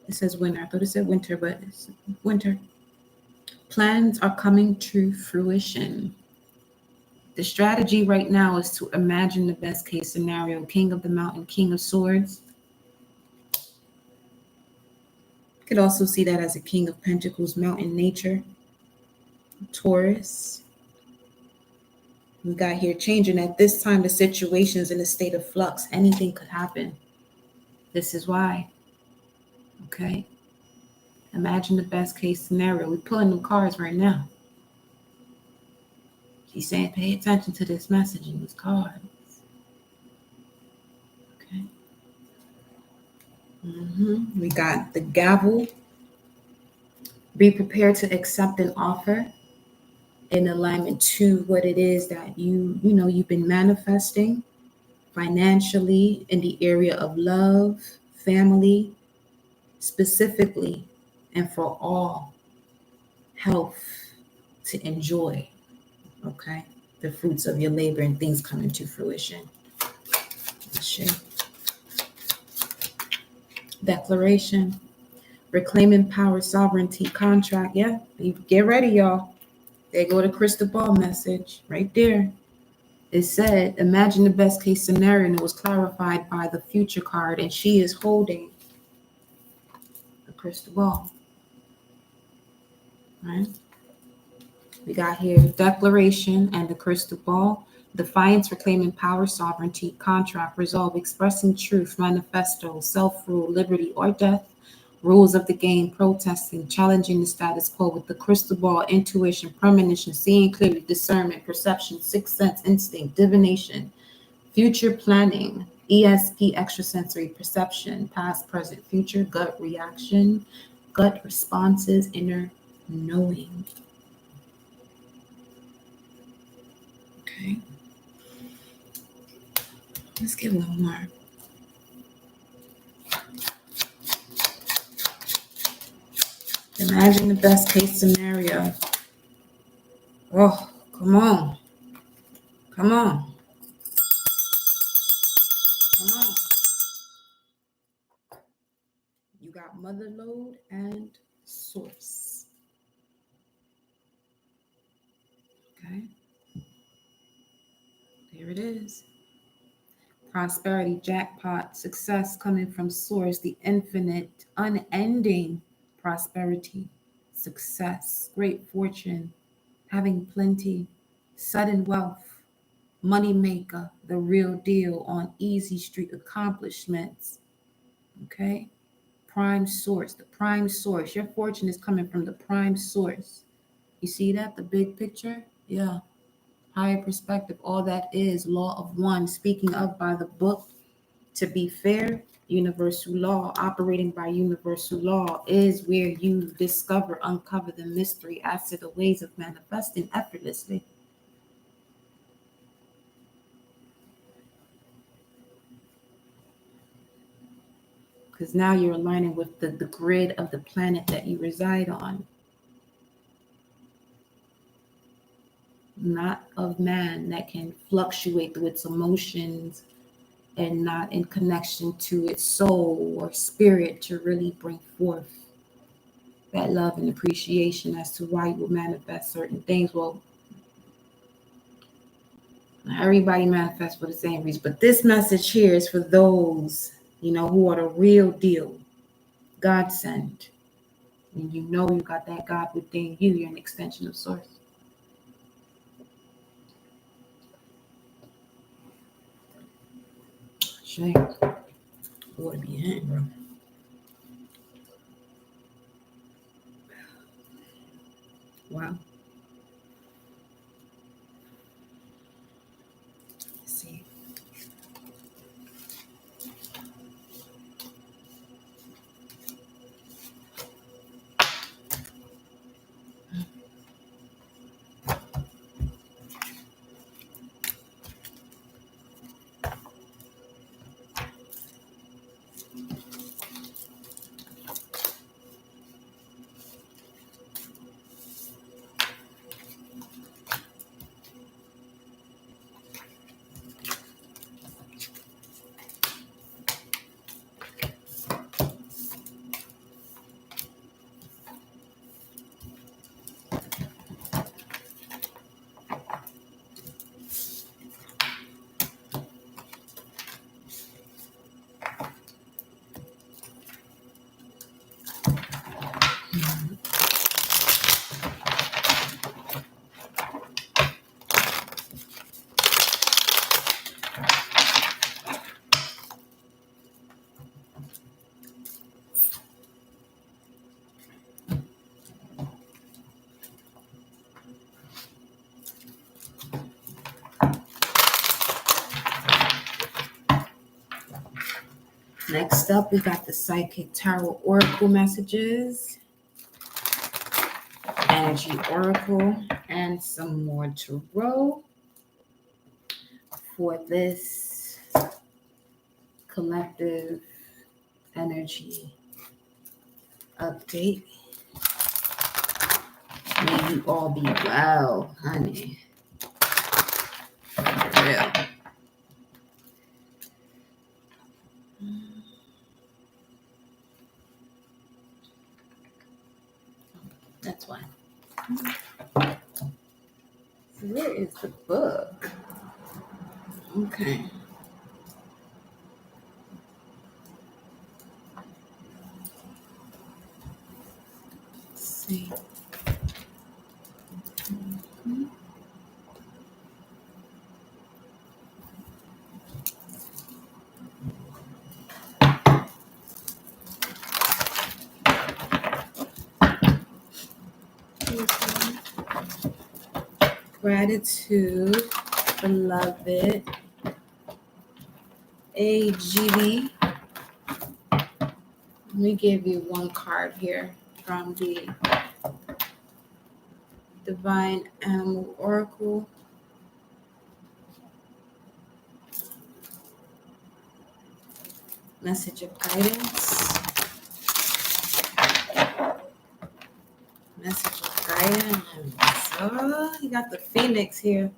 It says winter. I thought it said winter, but it's winter. Plans are coming to fruition. The strategy right now is to imagine the best case scenario. King of the mountain, king of swords. You could also see that as a king of pentacles, mountain nature. Taurus. We got here changing at this time. The situation is in a state of flux. Anything could happen. This is why. Okay. Imagine the best case scenario. We're pulling them cards right now. She's saying, pay attention to this message in these cards. Okay. We got the gavel. Be prepared to accept an offer in alignment to what it is that you've been manifesting financially, in the area of love, family. specifically and for all health to enjoy, okay? The fruits of your labor and things coming to fruition. Declaration, reclaiming power, sovereignty, contract. Yeah, you get ready, y'all. There go the crystal ball message right there. It said, imagine the best case scenario, and it was clarified by the future card, and she is holding the crystal ball. Right? We got here declaration and the crystal ball, defiance, reclaiming power, sovereignty, contract, resolve, expressing truth, manifesto, self-rule, liberty or death, rules of the game, protesting, challenging the status quo with the crystal ball, intuition, premonition, seeing clearly, discernment, perception, sixth sense, instinct, divination, future planning, ESP, extrasensory perception, past, present, future, gut reaction, gut responses, inner knowing. Okay. Let's get a little more. Imagine the best case scenario. Oh, come on. Come on. Come on. You got mother lode and source. Okay. There it is. Prosperity, jackpot, success coming from source, the infinite, unending prosperity, success, great fortune, having plenty, sudden wealth, money maker, the real deal on easy street accomplishments. Okay. Prime source, the prime source. Your fortune is coming from the prime source. You see that? The big picture? Yeah. Higher perspective. All that is law of one. Speaking of by the book, to be fair, universal law, operating by universal law is where you discover, uncover the mystery as to the ways of manifesting effortlessly. Because now you're aligning with the grid of the planet that you reside on. Not of man, that can fluctuate through its emotions and not in connection to its soul or spirit to really bring forth that love and appreciation as to why you will manifest certain things. Well, not everybody manifests for the same reason, but this message here is for those, who are the real deal, God sent. And you got that God within you, you're an extension of source. Shame. Water be in, bro. Wow. Let's see. Next up, we got the Psychic Tarot Oracle messages, Energy Oracle, and some more tarot for this collective energy update. May you all be well, honey. For real. That's why. So where is the book? Okay. Let's see. Gratitude, beloved. AGB. Let me give you one card here from the Divine Animal Oracle. Message of guidance. Message of guidance. Oh, you got the Phoenix here.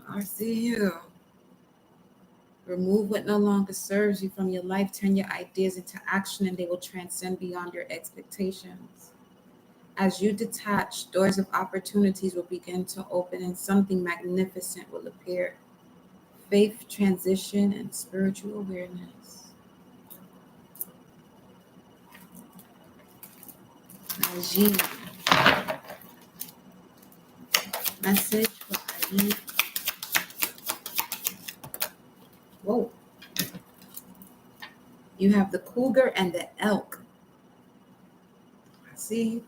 I see you. Remove what no longer serves you from your life. Turn your ideas into action and they will transcend beyond your expectations. As you detach, doors of opportunities will begin to open and something magnificent will appear. Faith, transition, and spiritual awareness. Najee. Message for Aid. Whoa. You have the cougar and the elk. See?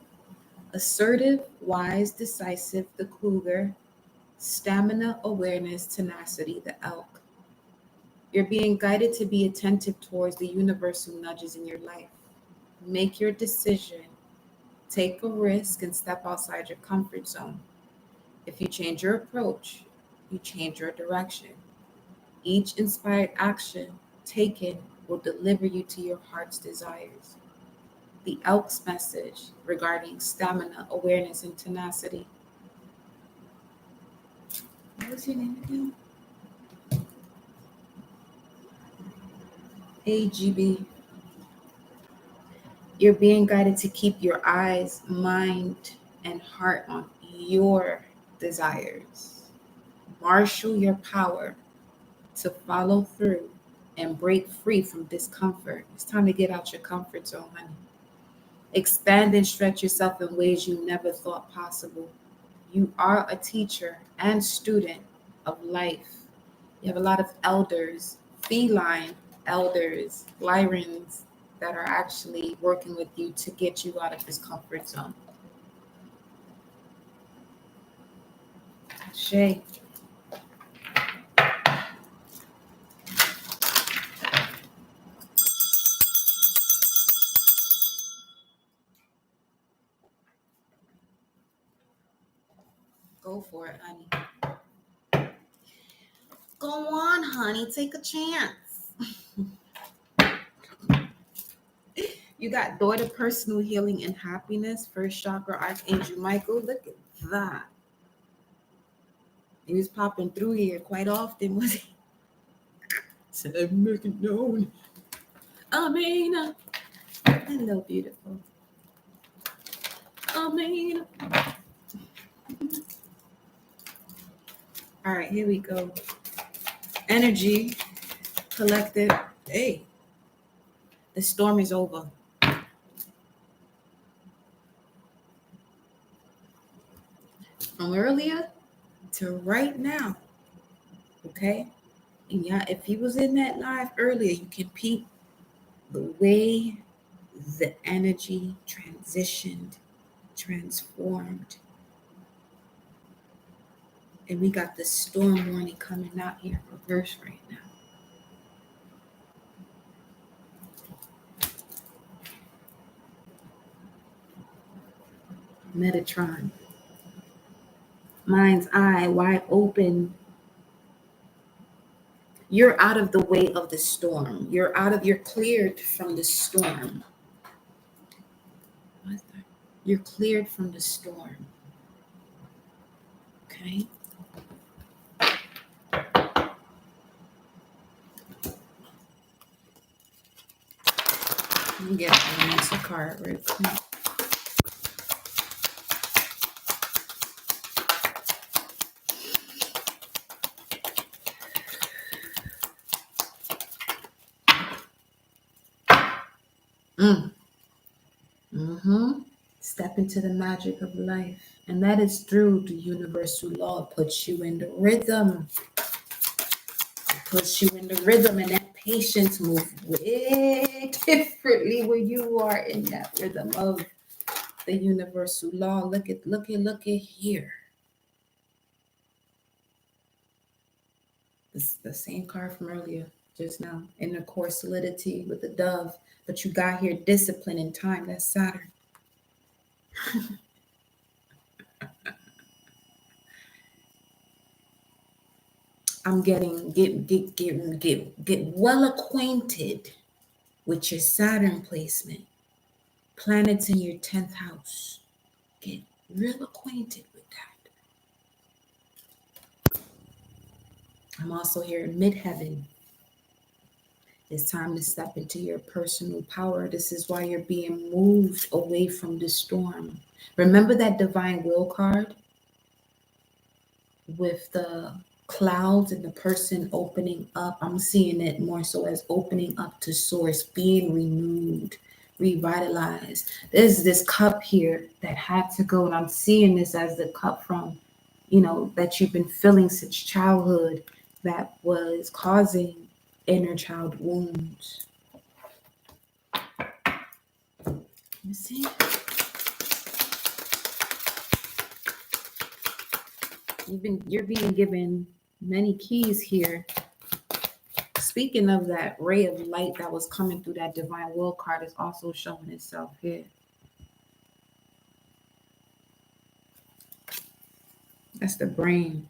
Assertive, wise, decisive, the cougar. Stamina, awareness, tenacity, the elk. You're being guided to be attentive towards the universal nudges in your life. Make your decision. Take a risk and step outside your comfort zone. If you change your approach, you change your direction. Each inspired action taken will deliver you to your heart's desires. The elk's message regarding stamina, awareness, and tenacity. What was your name again? AGB. You're being guided to keep your eyes, mind, and heart on your desires. Marshal your power to follow through and break free from discomfort. It's time to get out your comfort zone, honey. Expand and stretch yourself in ways you never thought possible. You are a teacher and student of life. You have a lot of elders, feline elders, Lyrans, that are actually working with you to get you out of this comfort zone. Shay. Go for it, honey. Go on, honey. Take a chance. You got daughter, personal healing, and happiness. First chakra, Archangel Michael. Look at that. He was popping through here quite often, was he? Said, make it known. Amina. Hello, beautiful. Amina. All right, here we go. Energy collected. Hey, the storm is over. From earlier to right now, okay? And yeah, if he was in that live earlier, you can peep the way the energy transitioned, transformed. And we got the storm warning coming out here in reverse right now. Metatron. Mind's eye wide open. You're out of the way of the storm. You're cleared from the storm. You're cleared from the storm. Okay? Let me get an answer card real quick. Step into the magic of life. And that is through the universal law. It puts you in the rhythm. It puts you in the rhythm, and that patience moves way differently when you are in that rhythm of the universal law. Look at here. This is the same card from earlier, just now. In the core solidity with the dove. But you got here discipline and time. That's Saturn. I'm getting get well acquainted with your Saturn placement. Planets in your 10th house. Get real acquainted with that. I'm also here in midheaven. It's time to step into your personal power. This is why you're being moved away from the storm. Remember that divine will card with the clouds and the person opening up? I'm seeing it more so as opening up to source, being renewed, revitalized. There's this cup here that had to go, and I'm seeing this as the cup from, that you've been filling since childhood that was causing inner child wounds. You see? You're being given many keys here. Speaking of that ray of light that was coming through that divine will card is also showing itself here. That's the brain.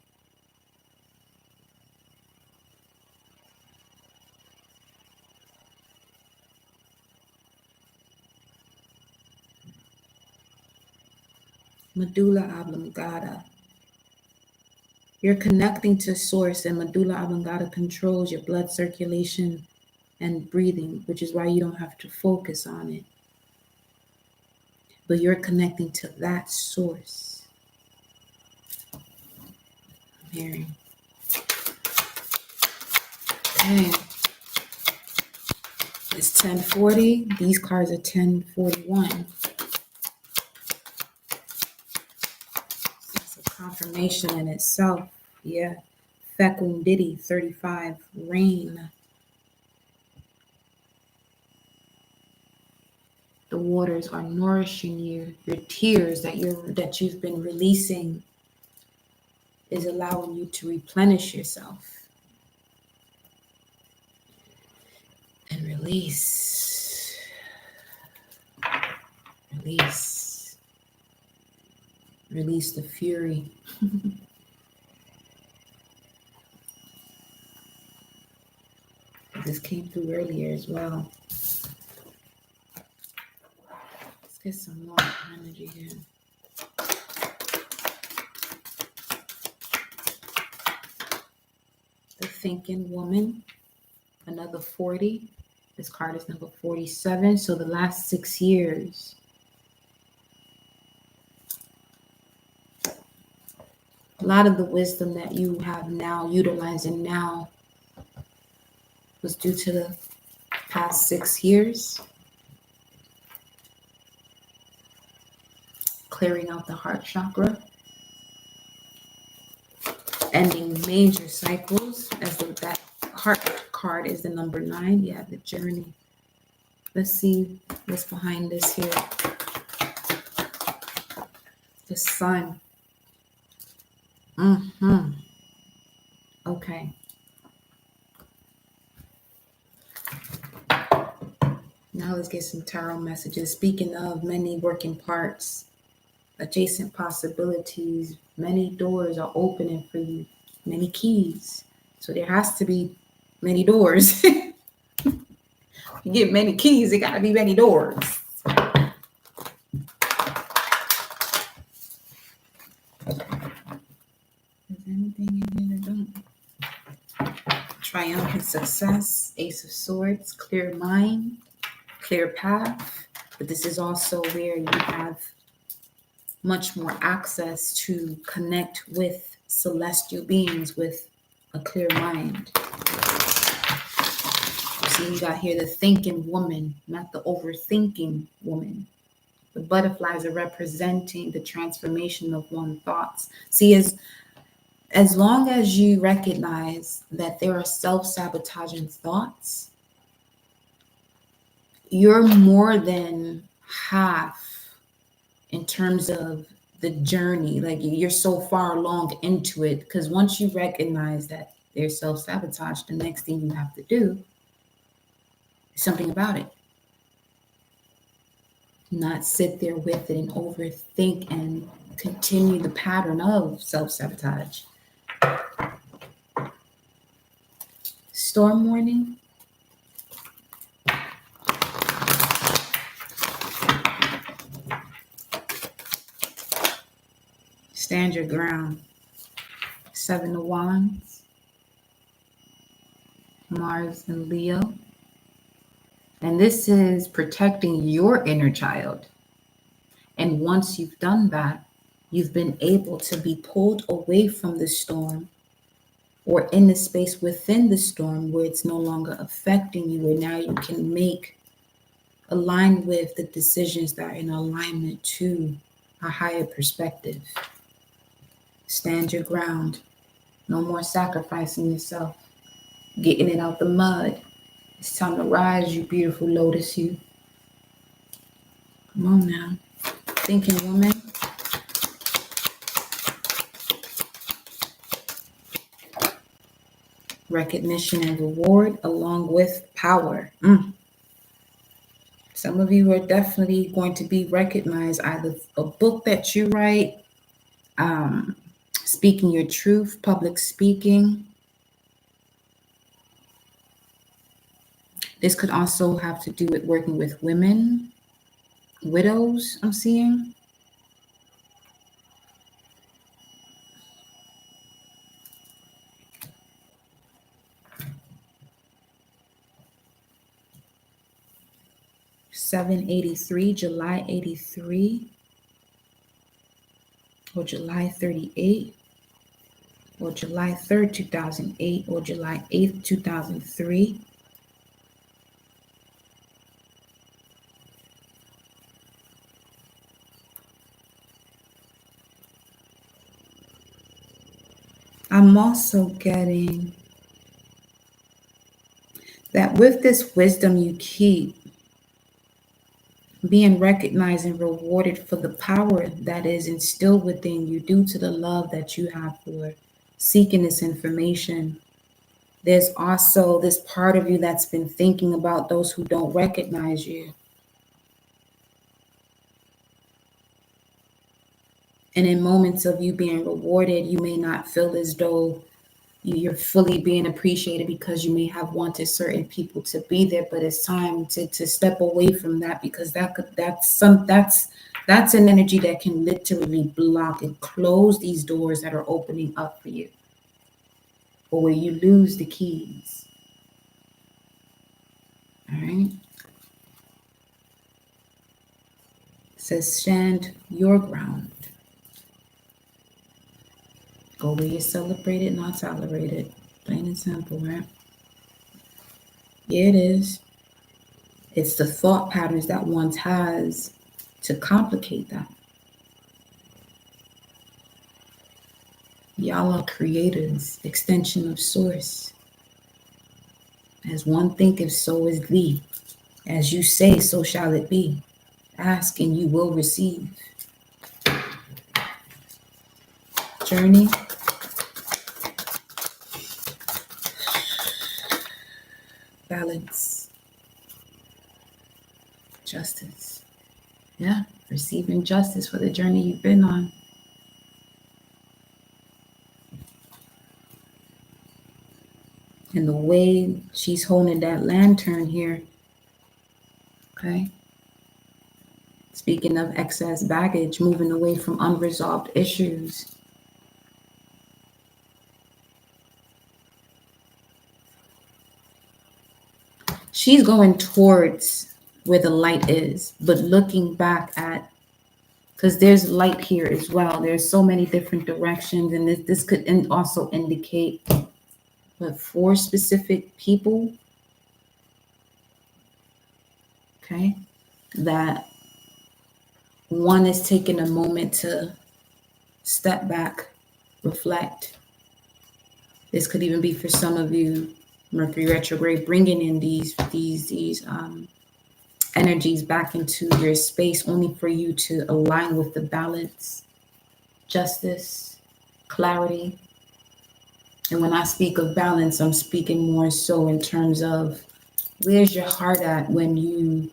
Medulla oblongata. You're connecting to source, and medulla oblongata controls your blood circulation and breathing, which is why you don't have to focus on it. But you're connecting to that source. I'm hearing. Okay. It's 1040. These cards are 1041. That's a confirmation in itself. Yeah. Fecundity, 35. Rain. The waters are nourishing you. Your tears that you've been releasing is allowing you to replenish yourself. And release. Release. Release the fury. This came through earlier as well. Let's get some more energy here. The thinking woman, another 40. This card is number 47. So the last 6 years. A lot of the wisdom that you have now, utilizing now, was due to the past 6 years. Clearing out the heart chakra. Ending major cycles, as that heart card is the number 9. Yeah, the journey. Let's see what's behind this here. The sun. Okay. Now let's get some tarot messages. Speaking of many working parts, adjacent possibilities, many doors are opening for you, many keys. So there has to be many doors. You get many keys, it got to be many doors. anything in here that don't. Triumphant success, Ace of Swords, clear mind, clear path. But this is also where you have much more access to connect with celestial beings with a clear mind. See, you got here the thinking woman, not the overthinking woman. The butterflies are representing the transformation of one's thoughts. See, as long as you recognize that there are self-sabotaging thoughts, you're more than half in terms of the journey. Like you're so far along into it, because once you recognize that there's self-sabotage, the next thing you have to do is something about it. Not sit there with it and overthink and continue the pattern of self-sabotage. Storm warning. Stand your ground. Seven of Wands. Mars and Leo. And this is protecting your inner child. And once you've done that, you've been able to be pulled away from the storm or in the space within the storm where it's no longer affecting you, where now you can align with the decisions that are in alignment to a higher perspective. Stand your ground. No more sacrificing yourself, getting it out the mud. It's time to rise, you beautiful lotus, you. Come on now. Thinking woman. Recognition and reward along with power. Some of you are definitely going to be recognized, either a book that you write, speaking your truth, public speaking. This could also have to do with working with women, widows, I'm seeing. (783), July 83, or July 38, or July 3rd, 2008, or July 8th, 2003. I'm also getting that with this wisdom you keep, being recognized and rewarded for the power that is instilled within you due to the love that you have for seeking this information. There's also this part of you that's been thinking about those who don't recognize you. And in moments of you being rewarded, you may not feel as though you're fully being appreciated because you may have wanted certain people to be there, but it's time to step away from that, because that's an energy that can literally block and close these doors that are opening up for you, or where you lose the keys. All right. It says stand your ground. Go where you're celebrated, not tolerated. Plain and simple, right? Yeah, it is. It's the thought patterns that one has to complicate that. Y'all are creators, extension of source. As one thinketh, so is thee. As you say, so shall it be. Ask and you will receive. Journey. Balance. Justice. Yeah, receiving justice for the journey you've been on. And the way she's holding that lantern here, okay? Speaking of excess baggage, moving away from unresolved issues. She's going towards where the light is, but looking back at, because there's light here as well. There's so many different directions, and this could also indicate, but for specific people, okay, that one is taking a moment to step back, reflect. This could even be for some of you, Mercury retrograde, bringing in these energies back into your space, only for you to align with the balance, justice, clarity. And when I speak of balance, I'm speaking more so in terms of where's your heart at when you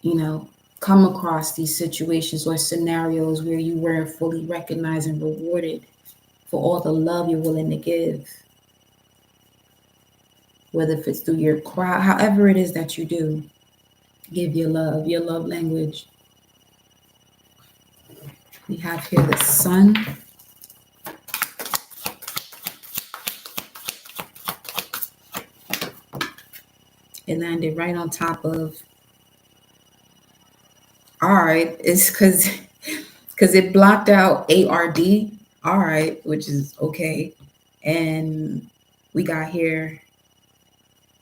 know, come across these situations or scenarios where you weren't fully recognized and rewarded for all the love you're willing to give, whether if it's through your cry, however it is that you do, give your love language. We have here the sun. It landed right on top of, all right, it's because it blocked out ARD, all right, which is okay. And we got here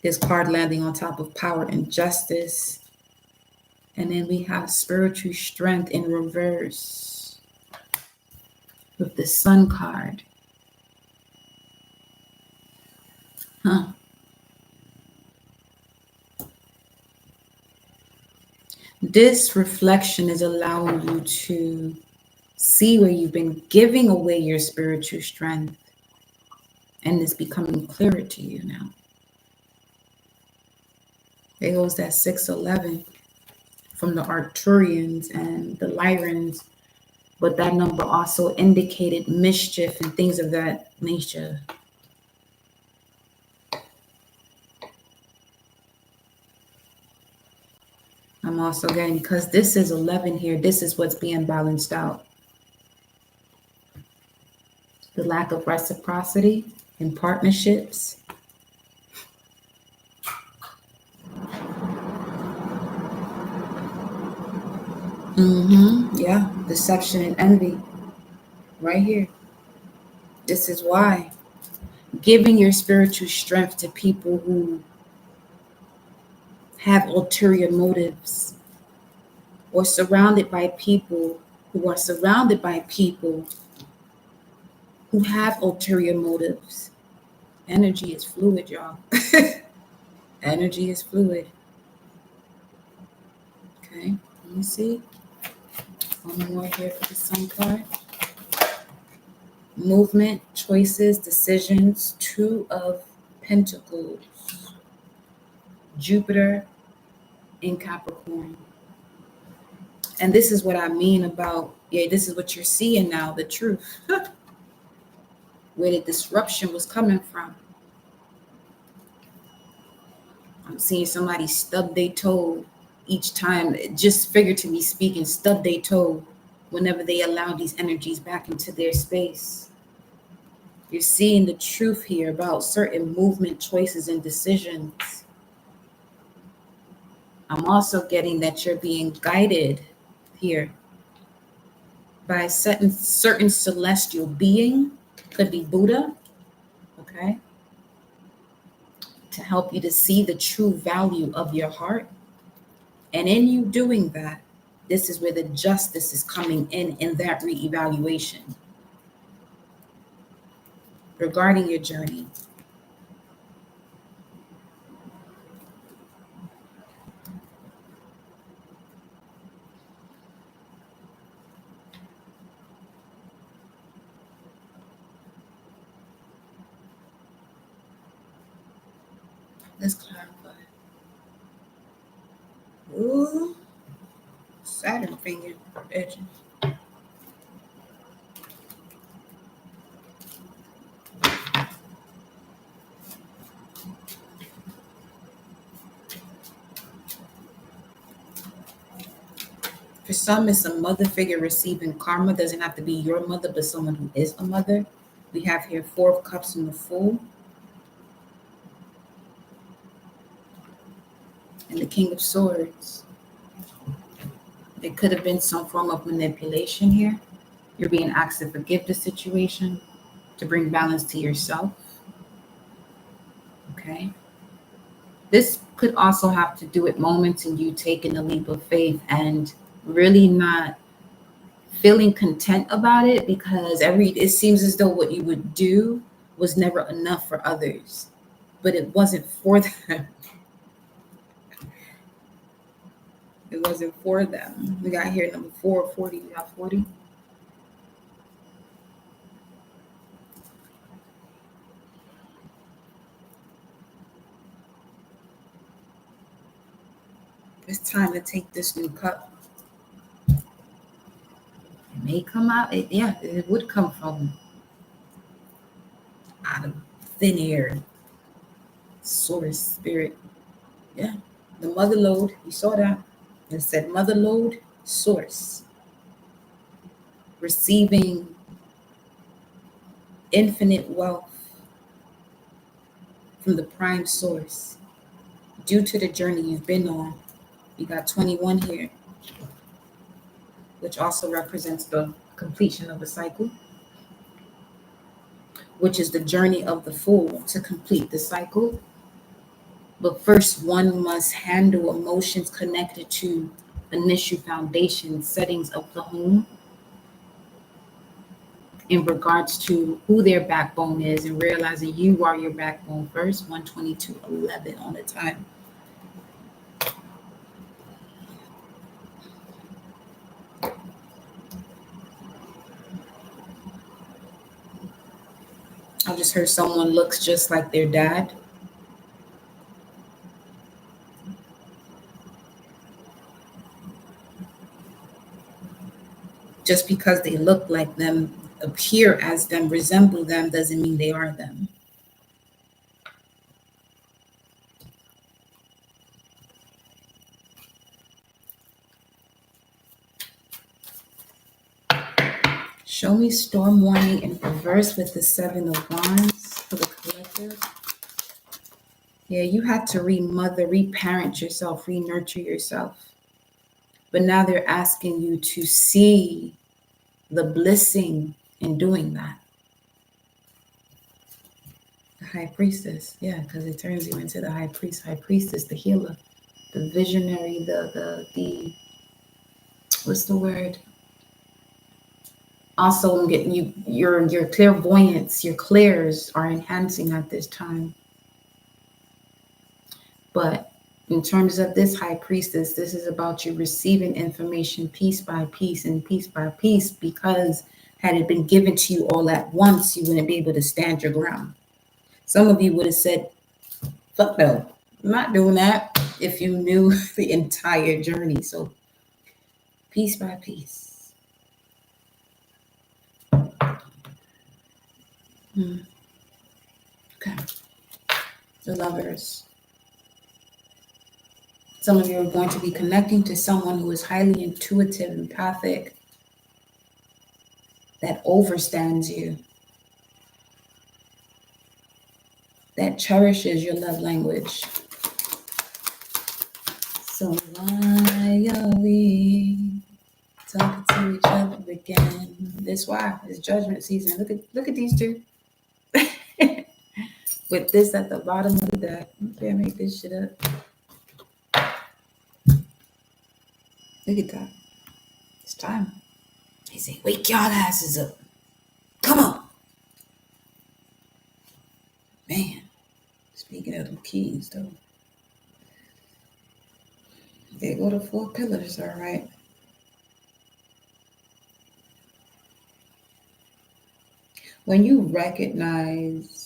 this card landing on top of power and justice. And then we have spiritual strength in reverse with the sun card. Huh. This reflection is allowing you to see where you've been giving away your spiritual strength, and it's becoming clearer to you now. There goes that 611 from the Arcturians and the Lyrans, but that number also indicated mischief and things of that nature. I'm also getting, because this is 11 here, this is what's being balanced out. The lack of reciprocity in partnerships. Yeah, deception and envy. Right here. This is why. Giving your spiritual strength to people who have ulterior motives, or surrounded by people who are surrounded by people who have ulterior motives. Energy is fluid, y'all. Energy is fluid. Okay, let me see. One more here for the sun card. Movement, choices, decisions, 2 of Pentacles. Jupiter in Capricorn. And this is what I mean about, this is what you're seeing now, the truth. Where the disruption was coming from. I'm seeing somebody stub their toe each time, just figuratively speaking, stub their toe whenever they allow these energies back into their space. You're seeing the truth here about certain movement, choices, and decisions. I'm also getting that you're being guided here by certain celestial being, could be Buddha, okay, to help you to see the true value of your heart. And in you doing that, this is where the justice is coming in that reevaluation regarding your journey. Let's clarify. Ooh, Saturn finger edging. For some, it's a mother figure receiving karma. Doesn't have to be your mother, but someone who is a mother. We have here 4 of Cups in the Fool. And the King of Swords. There could have been some form of manipulation here. You're being asked to forgive the situation, to bring balance to yourself. Okay. This could also have to do with moments in you taking a leap of faith and really not feeling content about it, because it seems as though what you would do was never enough for others, but it wasn't for them. It wasn't for them. We got here number 4, 40. We got 40. It's time to take this new cup. It may come out. It would come from out of thin air. Source, spirit. Yeah. The mother lode. You saw that. It said mother lode, source. Receiving infinite wealth from the prime source due to the journey you've been on. You got 21 here, which also represents the completion of a cycle, which is the journey of the fool to complete the cycle. But first, one must handle emotions connected to initial foundation settings of the home in regards to who their backbone is, and realizing you are your backbone first. 122:11 on the time. I just heard someone looks just like their dad. Just because they look like them, appear as them, resemble them, doesn't mean they are them. Show me storm warning in reverse with the 7 of Wands for the collective. Yeah, you had to remother, reparent yourself, re-nurture yourself. But now they're asking you to see the blessing in doing that. The high priestess, yeah, because it turns you into the high priest. High priestess, the healer, the visionary, the what's the word? Also, I'm getting you your clairvoyance, your clairs are enhancing at this time. But in terms of this high priestess, this is about you receiving information piece by piece and piece by piece, because had it been given to you all at once, you wouldn't be able to stand your ground. Some of you would have said, fuck no, I'm not doing that, if you knew the entire journey. So piece by piece. Okay. The Lovers. Some of you are going to be connecting to someone who is highly intuitive, empathic, that overstands you, that cherishes your love language. So why are we talking to each other again? This why it's judgment season. Look at these two. With this at the bottom of the deck. I can't make this shit up. Look at that. It's time. He say, wake y'all asses up. Come on. Man. Speaking of them keys though. There go the 4 pillars, all right. When you recognize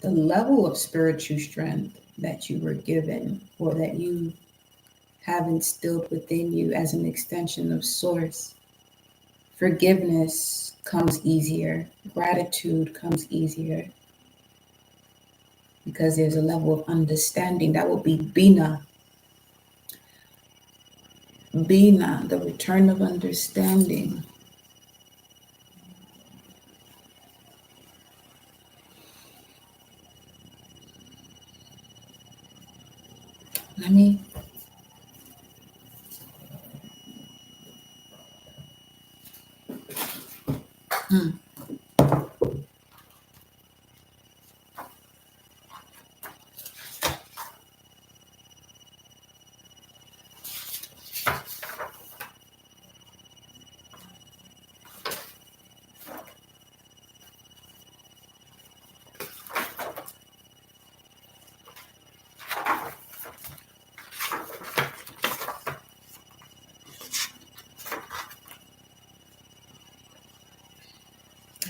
the level of spiritual strength that you were given, or that you have instilled within you as an extension of source, forgiveness comes easier, gratitude comes easier, because there's a level of understanding. That will be Bina. Bina, the return of understanding. Let me. Hmm.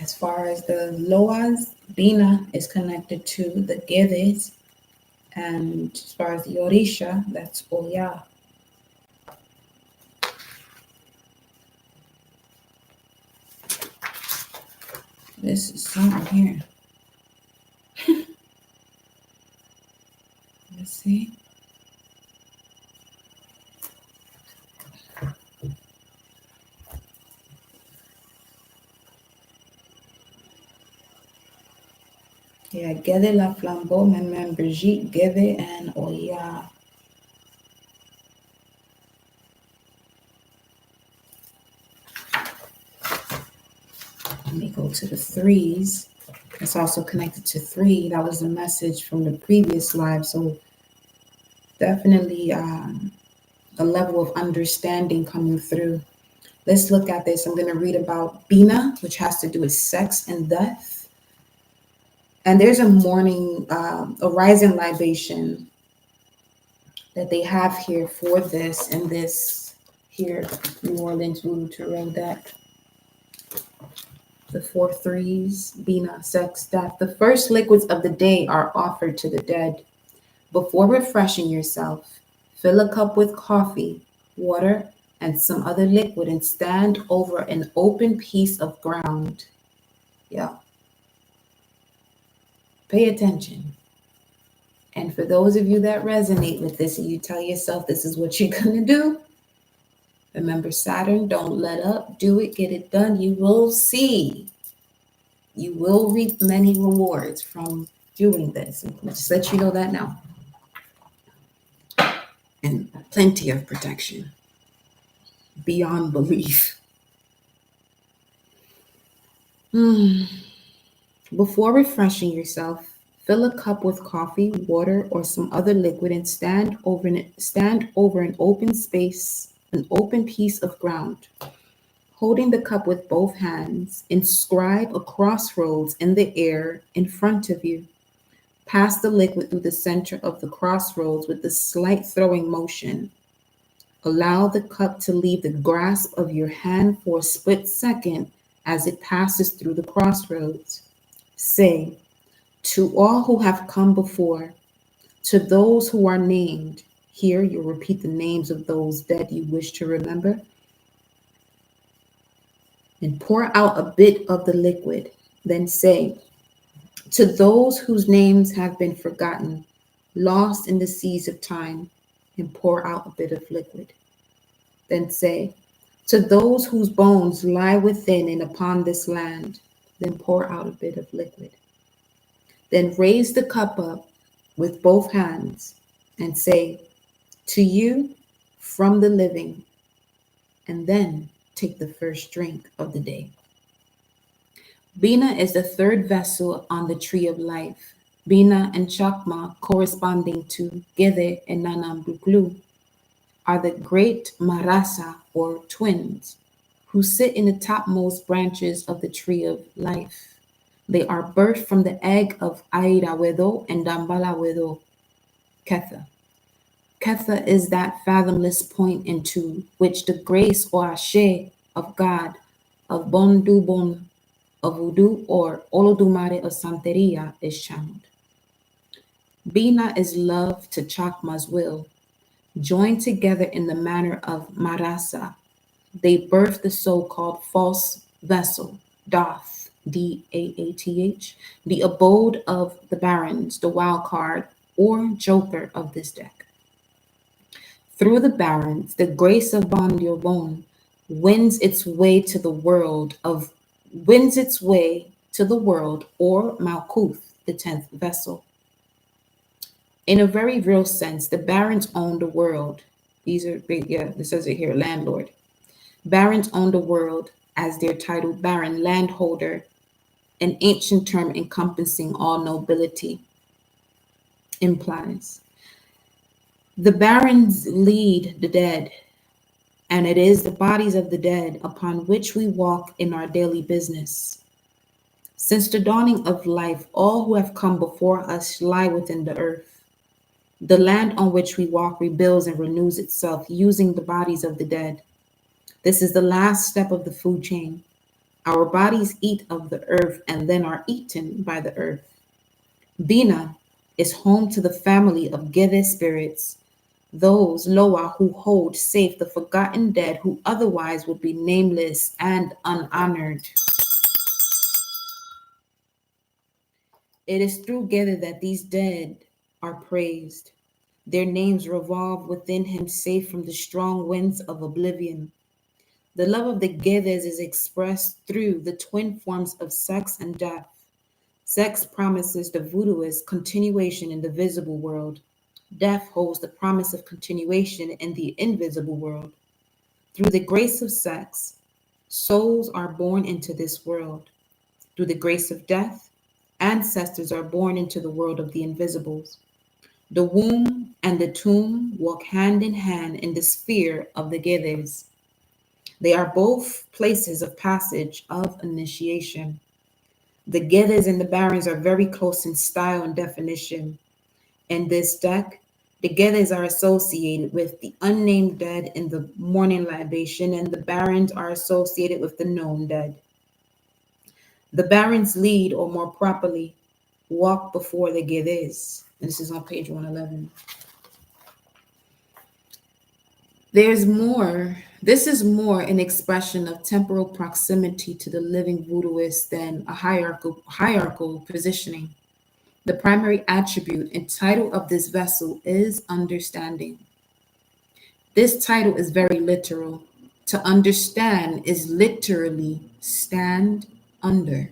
As far as the loas, Bina is connected to the Geves, and as far as the Orisha, that's Oya. This is something here. Let's see. Yeah, Gede la Flambeau, Memem Brigitte, Gede, and Oya. Let me go to the threes. It's also connected to three. That was the message from the previous live. So definitely a level of understanding coming through. Let's look at this. I'm going to read about Bina, which has to do with sex and death. And there's a morning, a rising libation that they have here for this in this here New Orleans Voodoo Tarot deck. The four threes, Bina, sex, death. The first liquids of the day are offered to the dead. Before refreshing yourself, fill a cup with coffee, water, and some other liquid and stand over an open piece of ground. Yeah. Pay attention. And for those of you that resonate with this and you tell yourself this is what you're going to do, remember Saturn, don't let up, do it, get it done. You will see. You will reap many rewards from doing this. Just let you know that now. And plenty of protection beyond belief. Before refreshing yourself, fill a cup with coffee, water, or some other liquid and stand over an open space, an open piece of ground. Holding the cup with both hands, inscribe a crossroads in the air in front of you. Pass the liquid through the center of the crossroads with a slight throwing motion. Allow the cup to leave the grasp of your hand for a split second as it passes through the crossroads. Say, to all who have come before, to those who are named, here you'll repeat the names of those dead you wish to remember, and pour out a bit of the liquid. Then say, to those whose names have been forgotten, lost in the seas of time, and pour out a bit of liquid. Then say, to those whose bones lie within and upon this land, then pour out a bit of liquid. Then raise the cup up with both hands and say, to you from the living, and then take the first drink of the day. Bina is the third vessel on the tree of life. Bina and Chakma, corresponding to Gede and Nanambuklu, are the great Marasa or twins who sit in the topmost branches of the tree of life. They are birthed from the egg of Airawedo and Dambalawedo, Ketha. Ketha is that fathomless point into which the grace or ashe of God, of Bondubon, of Voodoo, or Olodumare of Santeria is channeled. Bina is love to Chakma's will, joined together in the manner of Marasa. They birth the so-called false vessel, Doth, Daath, the abode of the barons, the wild card or joker of this deck. Through the barons, the grace of Bondiobon wins its way to the world, or Malkuth, the 10th vessel. In a very real sense, the barons own the world. These are big, yeah, this says it here, landlord. Barons own the world as their title baron, landholder, an ancient term encompassing all nobility, implies. The barons lead the dead, and it is the bodies of the dead upon which we walk in our daily business. Since the dawning of life, all who have come before us lie within the earth. The land on which we walk rebuilds and renews itself using the bodies of the dead. This is the last step of the food chain. Our bodies eat of the earth and then are eaten by the earth. Bina is home to the family of Gede spirits, those Loa who hold safe the forgotten dead who otherwise would be nameless and unhonored. It is through Gede that these dead are praised. Their names revolve within him, safe from the strong winds of oblivion. The love of the Gedes is expressed through the twin forms of sex and death. Sex promises the voodooist continuation in the visible world. Death holds the promise of continuation in the invisible world. Through the grace of sex, souls are born into this world. Through the grace of death, ancestors are born into the world of the invisibles. The womb and the tomb walk hand in hand in the sphere of the Gedes. They are both places of passage of initiation. The Gedes and the barons are very close in style and definition. In this deck, the Gedes are associated with the unnamed dead in the morning libation, and the barons are associated with the known dead. The barons lead, or more properly, walk before the Gedes. And this is on page 111. There's more. This is more an expression of temporal proximity to the living voodooist than a hierarchical positioning. The primary attribute and title of this vessel is understanding. This title is very literal. To understand is literally stand under.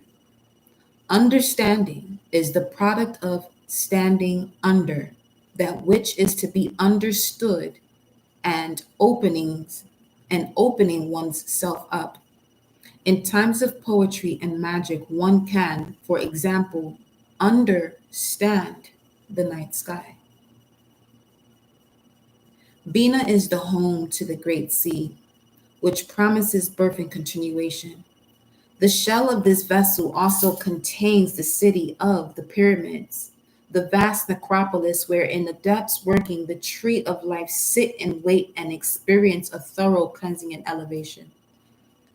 Understanding is the product of standing under, that which is to be understood, and opening one's self up. In times of poetry and magic, one can, for example, understand the night sky. Bina is the home to the great sea, which promises birth and continuation. The shell of this vessel also contains the city of the pyramids, the vast necropolis where in the depths working the tree of life sit and wait and experience a thorough cleansing and elevation.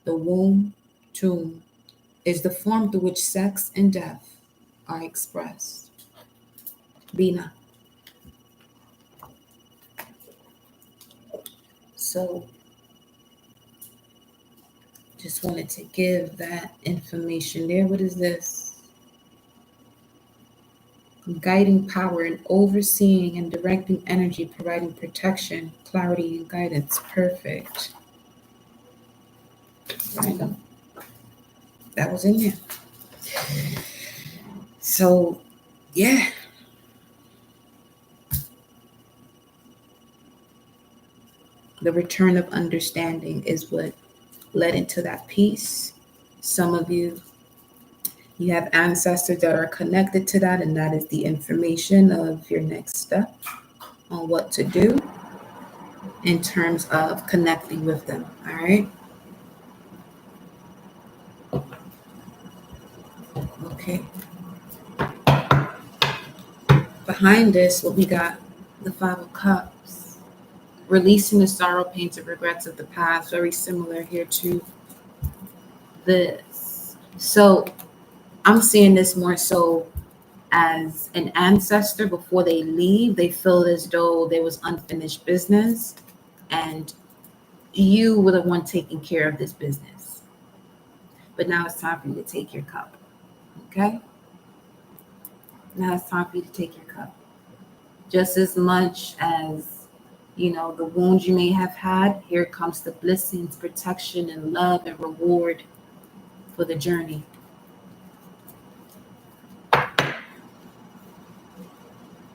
The womb, tomb, is the form through which sex and death are expressed. Bina. So just wanted to give that information there. What is this? Guiding power and overseeing and directing energy, providing protection, clarity, and guidance. Perfect. Random. That was in there. So, yeah. The return of understanding is what led into that piece. Some of you have ancestors that are connected to that, and that is the information of your next step on what to do in terms of connecting with them. All right. Okay. Behind this, what we got, the Five of Cups, releasing the sorrow, pains, and regrets of the past, very similar here to this. So I'm seeing this more so as an ancestor. Before they leave, they feel as though there was unfinished business, and you were the one taking care of this business. But now it's time for you to take your cup. Okay? Now it's time for you to take your cup. Just as much as, the wounds you may have had, here comes the blessings, protection, and love and reward for the journey.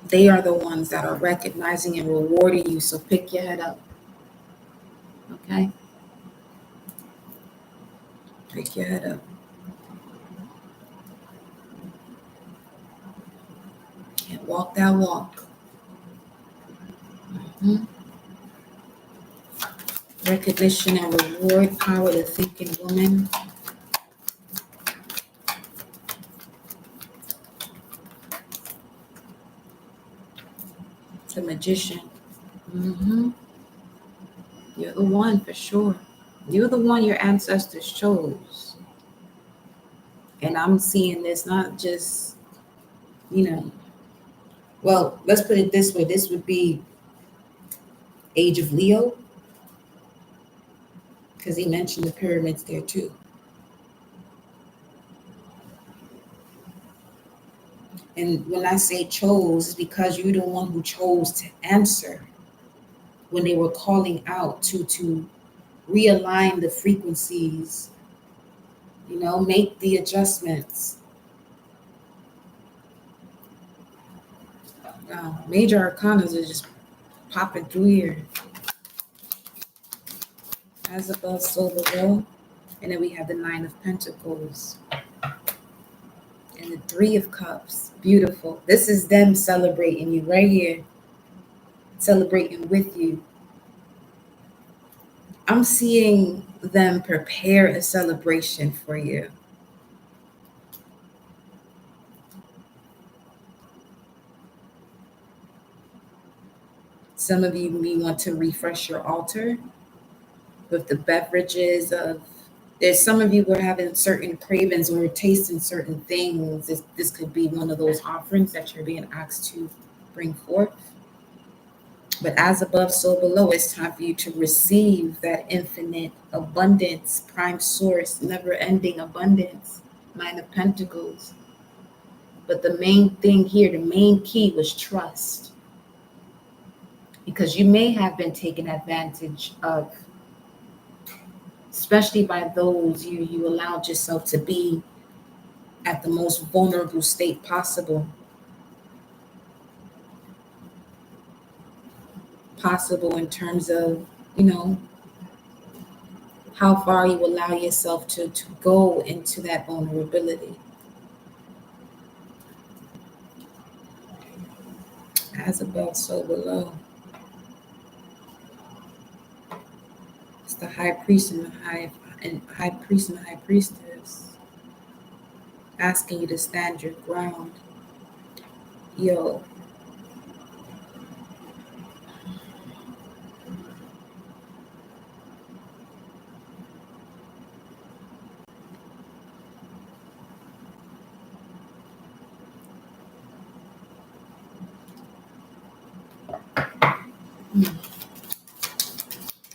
They are the ones that are recognizing and rewarding you. So pick your head up. Okay? Pick your head up. And walk that walk. Mhm. Recognition and reward, power to thinking woman. The magician. Mm-hmm. You're the one for sure. You're the one your ancestors chose. And I'm seeing this not just, you know, well, let's put it this way. This would be Age of Leo, because he mentioned the pyramids there too. And when I say chose, it's because you're the one who chose to answer when they were calling out to realign the frequencies, make the adjustments. Major arcanas are just popping through here. As above, so below. And then we have the Nine of Pentacles and the Three of Cups. Beautiful. This is them celebrating you right here, celebrating with you. I'm seeing them prepare a celebration for you. Some of you may want to refresh your altar with the beverages of. There's some of you who are having certain cravings or tasting certain things. This could be one of those offerings that you're being asked to bring forth. But as above, so below, it's time for you to receive that infinite abundance, prime source, never ending abundance, Nine of Pentacles. But the main thing here, the main key was trust. Because you may have been taken advantage of, especially by those you allowed yourself to be at the most vulnerable state possible. Possible in terms of, how far you allow yourself to go into that vulnerability. As above, so below. It's the high priest and the high priest and the high priestess asking you to stand your ground. Yo.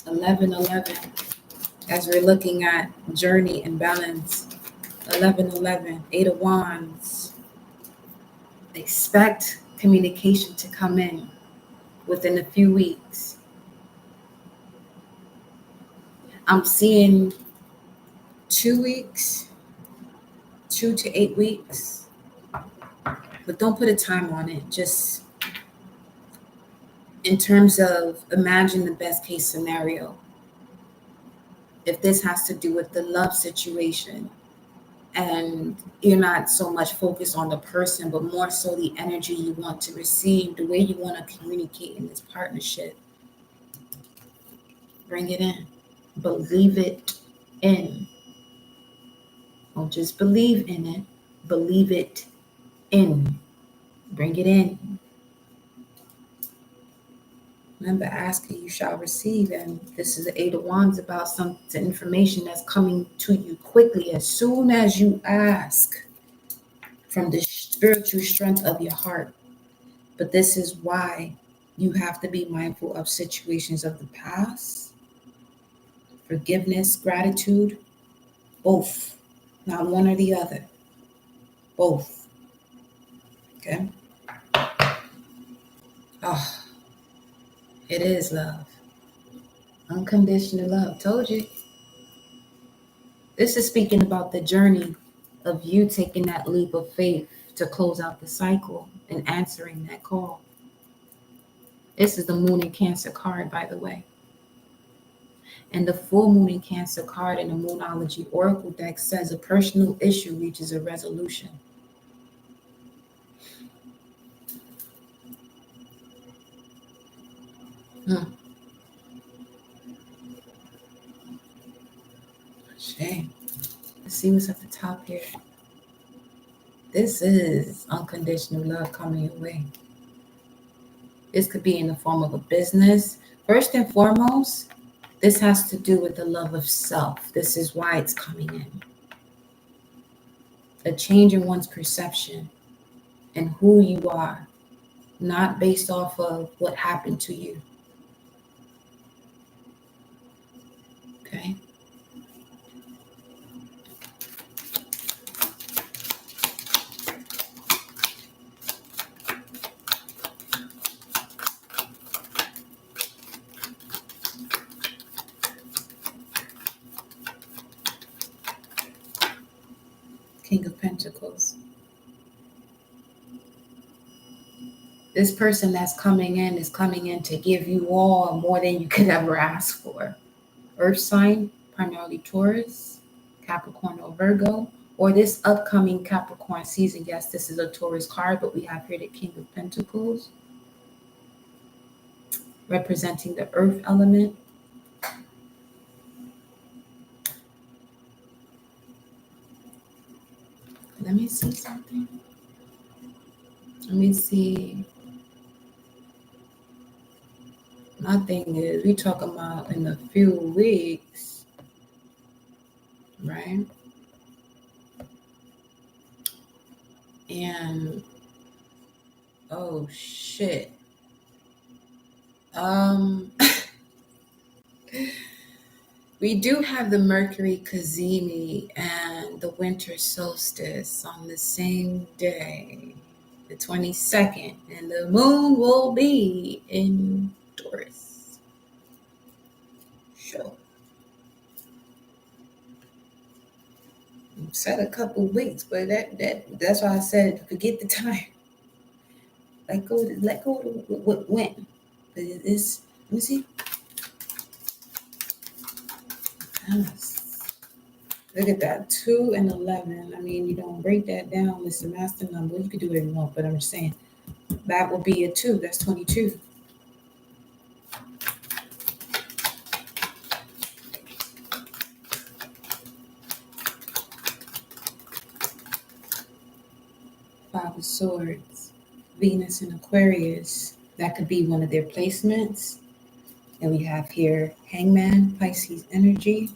11:11. As we're looking at journey and balance. 11:11. Eight of Wands. Expect communication to come in within a few weeks. I'm seeing 2 weeks, 2 to 8 weeks, but don't put a time on it. Just in terms of imagine the best case scenario. If this has to do with the love situation and you're not so much focused on the person, but more so the energy you want to receive, the way you want to communicate in this partnership, bring it in. Believe it in. Don't just believe in it, believe it in. Bring it in. Remember, ask and you shall receive. And this is the Eight of Wands about some information that's coming to you quickly as soon as you ask from the spiritual strength of your heart. But this is why you have to be mindful of situations of the past, forgiveness, gratitude, both, not one or the other, both. Okay? Oh, it is love. Unconditional love. Told you. This is speaking about the journey of you taking that leap of faith to close out the cycle and answering that call. This is the Moon in Cancer card, by the way. And the full Moon in Cancer card in the Moonology Oracle deck says a personal issue reaches a resolution. Shame. Let's see what's at the top here. This is unconditional love coming your way. This could be in the form of a business. First and foremost, this has to do with the love of self. This is why it's coming in. A change in one's perception and who you are, not based off of what happened to you. Okay? King of Pentacles. This person that's coming in is coming in to give you all more than you could ever ask for. Earth sign, primarily Taurus, Capricorn or Virgo, or this upcoming Capricorn season. Yes, this is a Taurus card, but we have here the King of Pentacles, representing the earth element. Let me see something. Let me see. My thing is, we talk about in a few weeks, right? And oh shit. We do have the Mercury Cazimi and the winter solstice on the same day, the 22nd, and the moon will be in Taurus. Sure. You said a couple weeks, but that's why I said forget the time. Let go of what went. But it's, let me see. Look at that, 2 and 11. I mean, you don't break that down. It's a master number. You could do whatever you want, but I'm just saying that would be a 2. That's 22. Five of Swords, Venus and Aquarius. That could be one of their placements. And we have here Hangman, Pisces energy.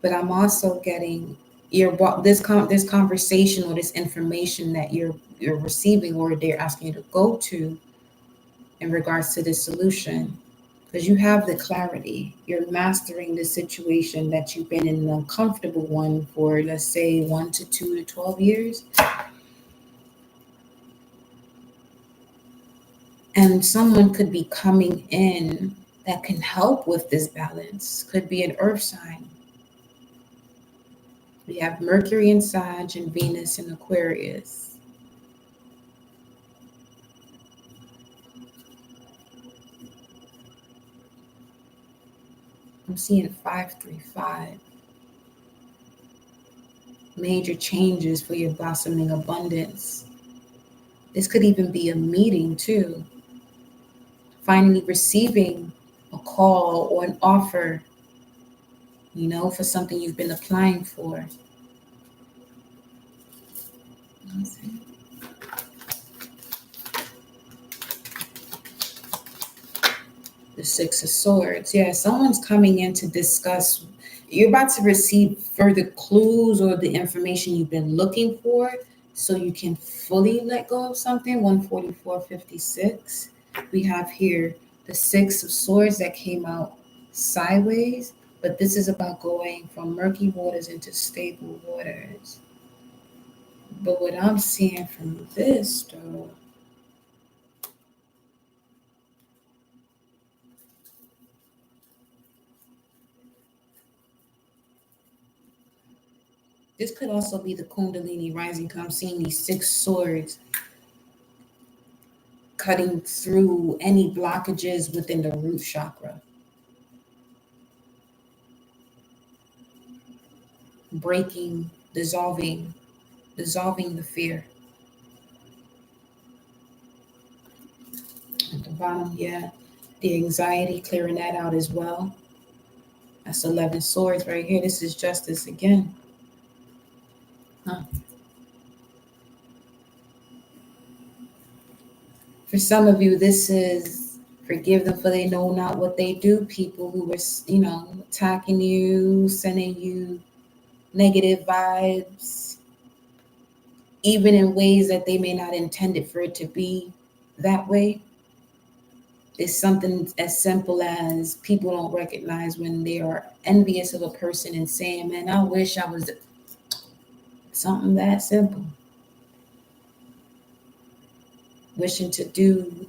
But I'm also getting this conversation or this information that you're receiving or they're asking you to go to in regards to this solution, because you have the clarity. You're mastering the situation that you've been in an uncomfortable one for, let's say, 1 to 2 to 12 years. And someone could be coming in that can help with this balance. Could be an earth sign. We have Mercury in Sag and Venus in Aquarius. I'm seeing 535. Major changes for your blossoming abundance. This could even be a meeting too. Finally receiving a call or an offer, for something you've been applying for. The Six of Swords. Yeah, someone's coming in to discuss. You're about to receive further clues or the information you've been looking for so you can fully let go of something. 144.56. We have here the Six of Swords that came out sideways, but this is about going from murky waters into stable waters. But what I'm seeing from this, though, This could also be the Kundalini rising, because I'm seeing these 6 swords cutting through any blockages within the root chakra, breaking, dissolving the fear. At the bottom, yeah, the anxiety, clearing that out as well. That's 11 swords right here. This is justice again. Huh. For some of you, this is forgive them for they know not what they do. People who were, attacking you, sending you negative vibes, even in ways that they may not intend it for it to be that way. It's something as simple as people don't recognize when they are envious of a person and saying, man, I wish I was something that simple. Wishing to do,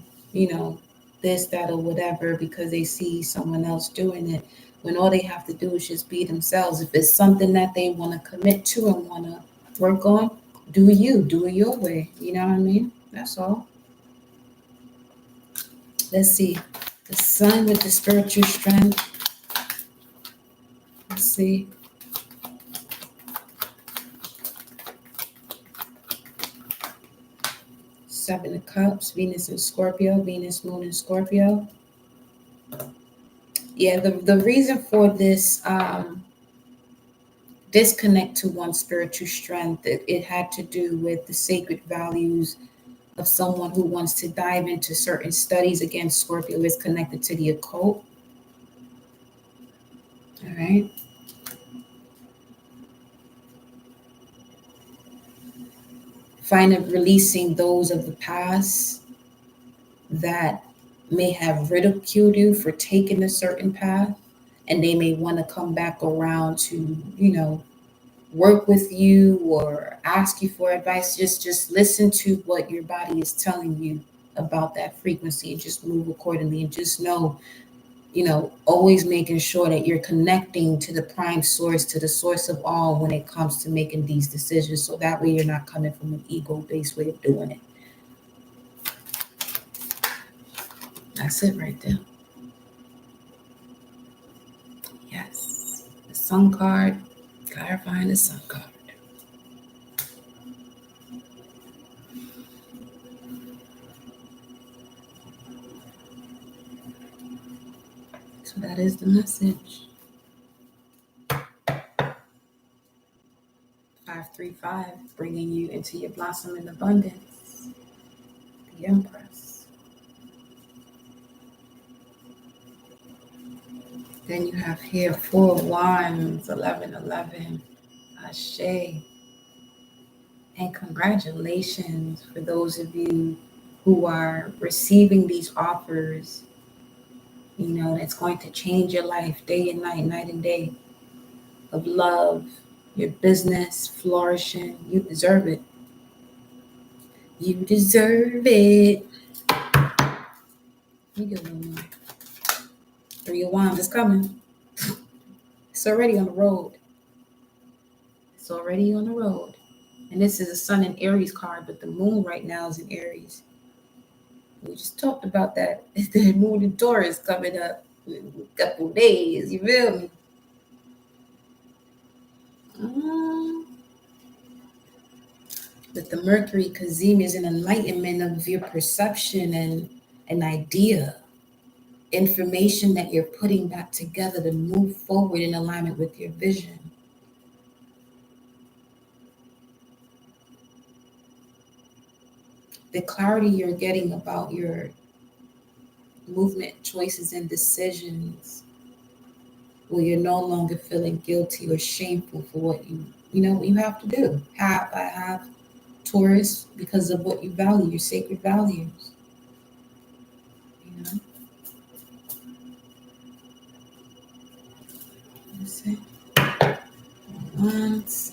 this, that, or whatever because they see someone else doing it, when all they have to do is just be themselves. If it's something that they want to commit to and want to work on, do it your way. You know what I mean? That's all. Let's see. The sun with the spiritual strength. Let's see. Seven of Cups, Venus in Scorpio, Venus, Moon in Scorpio. Yeah, the reason for this disconnect to one's spiritual strength, it had to do with the sacred values of someone who wants to dive into certain studies. Again, Scorpio is connected to the occult. All right. Find it releasing those of the past that may have ridiculed you for taking a certain path, and they may want to come back around to, work with you or ask you for advice. Just listen to what your body is telling you about that frequency and just move accordingly, and just know, always making sure that you're connecting to the prime source, to the source of all when it comes to making these decisions, so that way you're not coming from an ego-based way of doing it. That's it right there. Yes. The Sun card, clarifying the Sun card. So that is the message. 535, bringing you into your blossom in abundance. The Empress. Then you have here 4 of Wands, 1111, Ashe. And congratulations for those of you who are receiving these offers, that's going to change your life day and night, night and day, of love, your business flourishing. You deserve it. You deserve it. You get a little more. 3 of Wands is coming. It's already on the road. It's already on the road. And this is a Sun in Aries card, but the moon right now is in Aries. We just talked about that. The moon in Taurus coming up in a couple days. You feel me? But the Mercury Kazim is an enlightenment of your perception and an idea, information that you're putting back together to move forward in alignment with your vision. The clarity you're getting about your movement, choices, and decisions, where you're no longer feeling guilty or shameful for what what you have to do. I have Taurus because of what you value, your sacred values. Let's see. Once.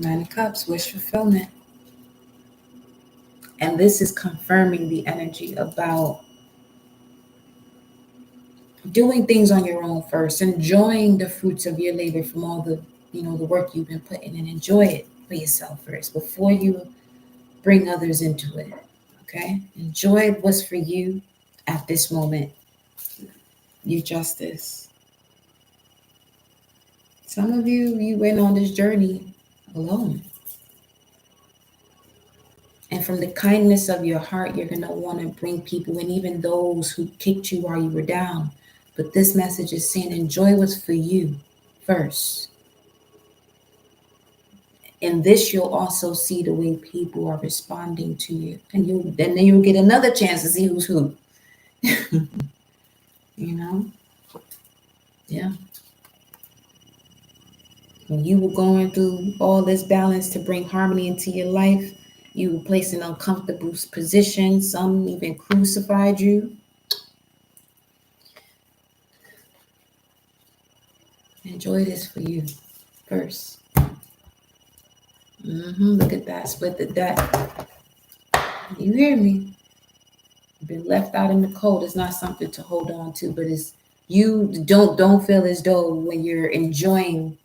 9 of Cups, wish fulfillment. And this is confirming the energy about doing things on your own first, enjoying the fruits of your labor from all the, the work you've been putting in. Enjoy it for yourself first before you bring others into it. Okay? Enjoy what's for you at this moment. You justice. Some of you went on this journey alone. And from the kindness of your heart, you're going to want to bring people in, even those who kicked you while you were down. But this message is saying enjoy what's for you first. In this, you'll also see the way people are responding to you. And then you'll get another chance to see who's who. Yeah. When you were going through all this balance to bring harmony into your life, you were placed in uncomfortable positions. Some even crucified you. Enjoy this for you first. Look at that. Split the deck. You hear me? You've been left out in the cold. It's not something to hold on to, but it's you don't feel as though when you're enjoying,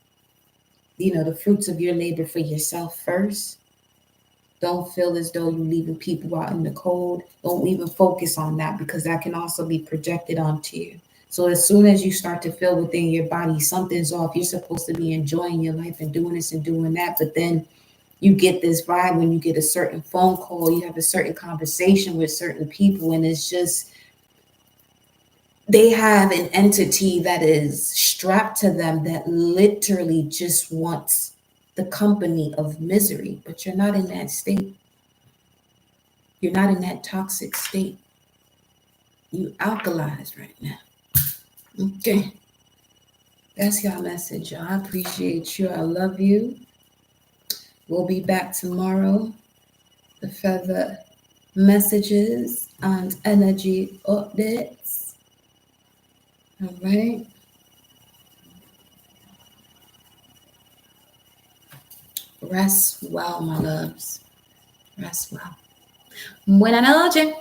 the fruits of your labor for yourself first. Don't feel as though you're leaving people out in the cold. Don't even focus on that, because that can also be projected onto you. So as soon as you start to feel within your body something's off, you're supposed to be enjoying your life and doing this and doing that. But then you get this vibe when you get a certain phone call, you have a certain conversation with certain people, and it's just, they have an entity that is strapped to them that literally just wants the company of misery. But you're not in that state. You're not in that toxic state. You alkalize right now. Okay. That's your message, y'all. I appreciate you. I love you. We'll be back tomorrow. The further messages and energy updates. All right. Rest well, my loves. Rest well. Buenas noches.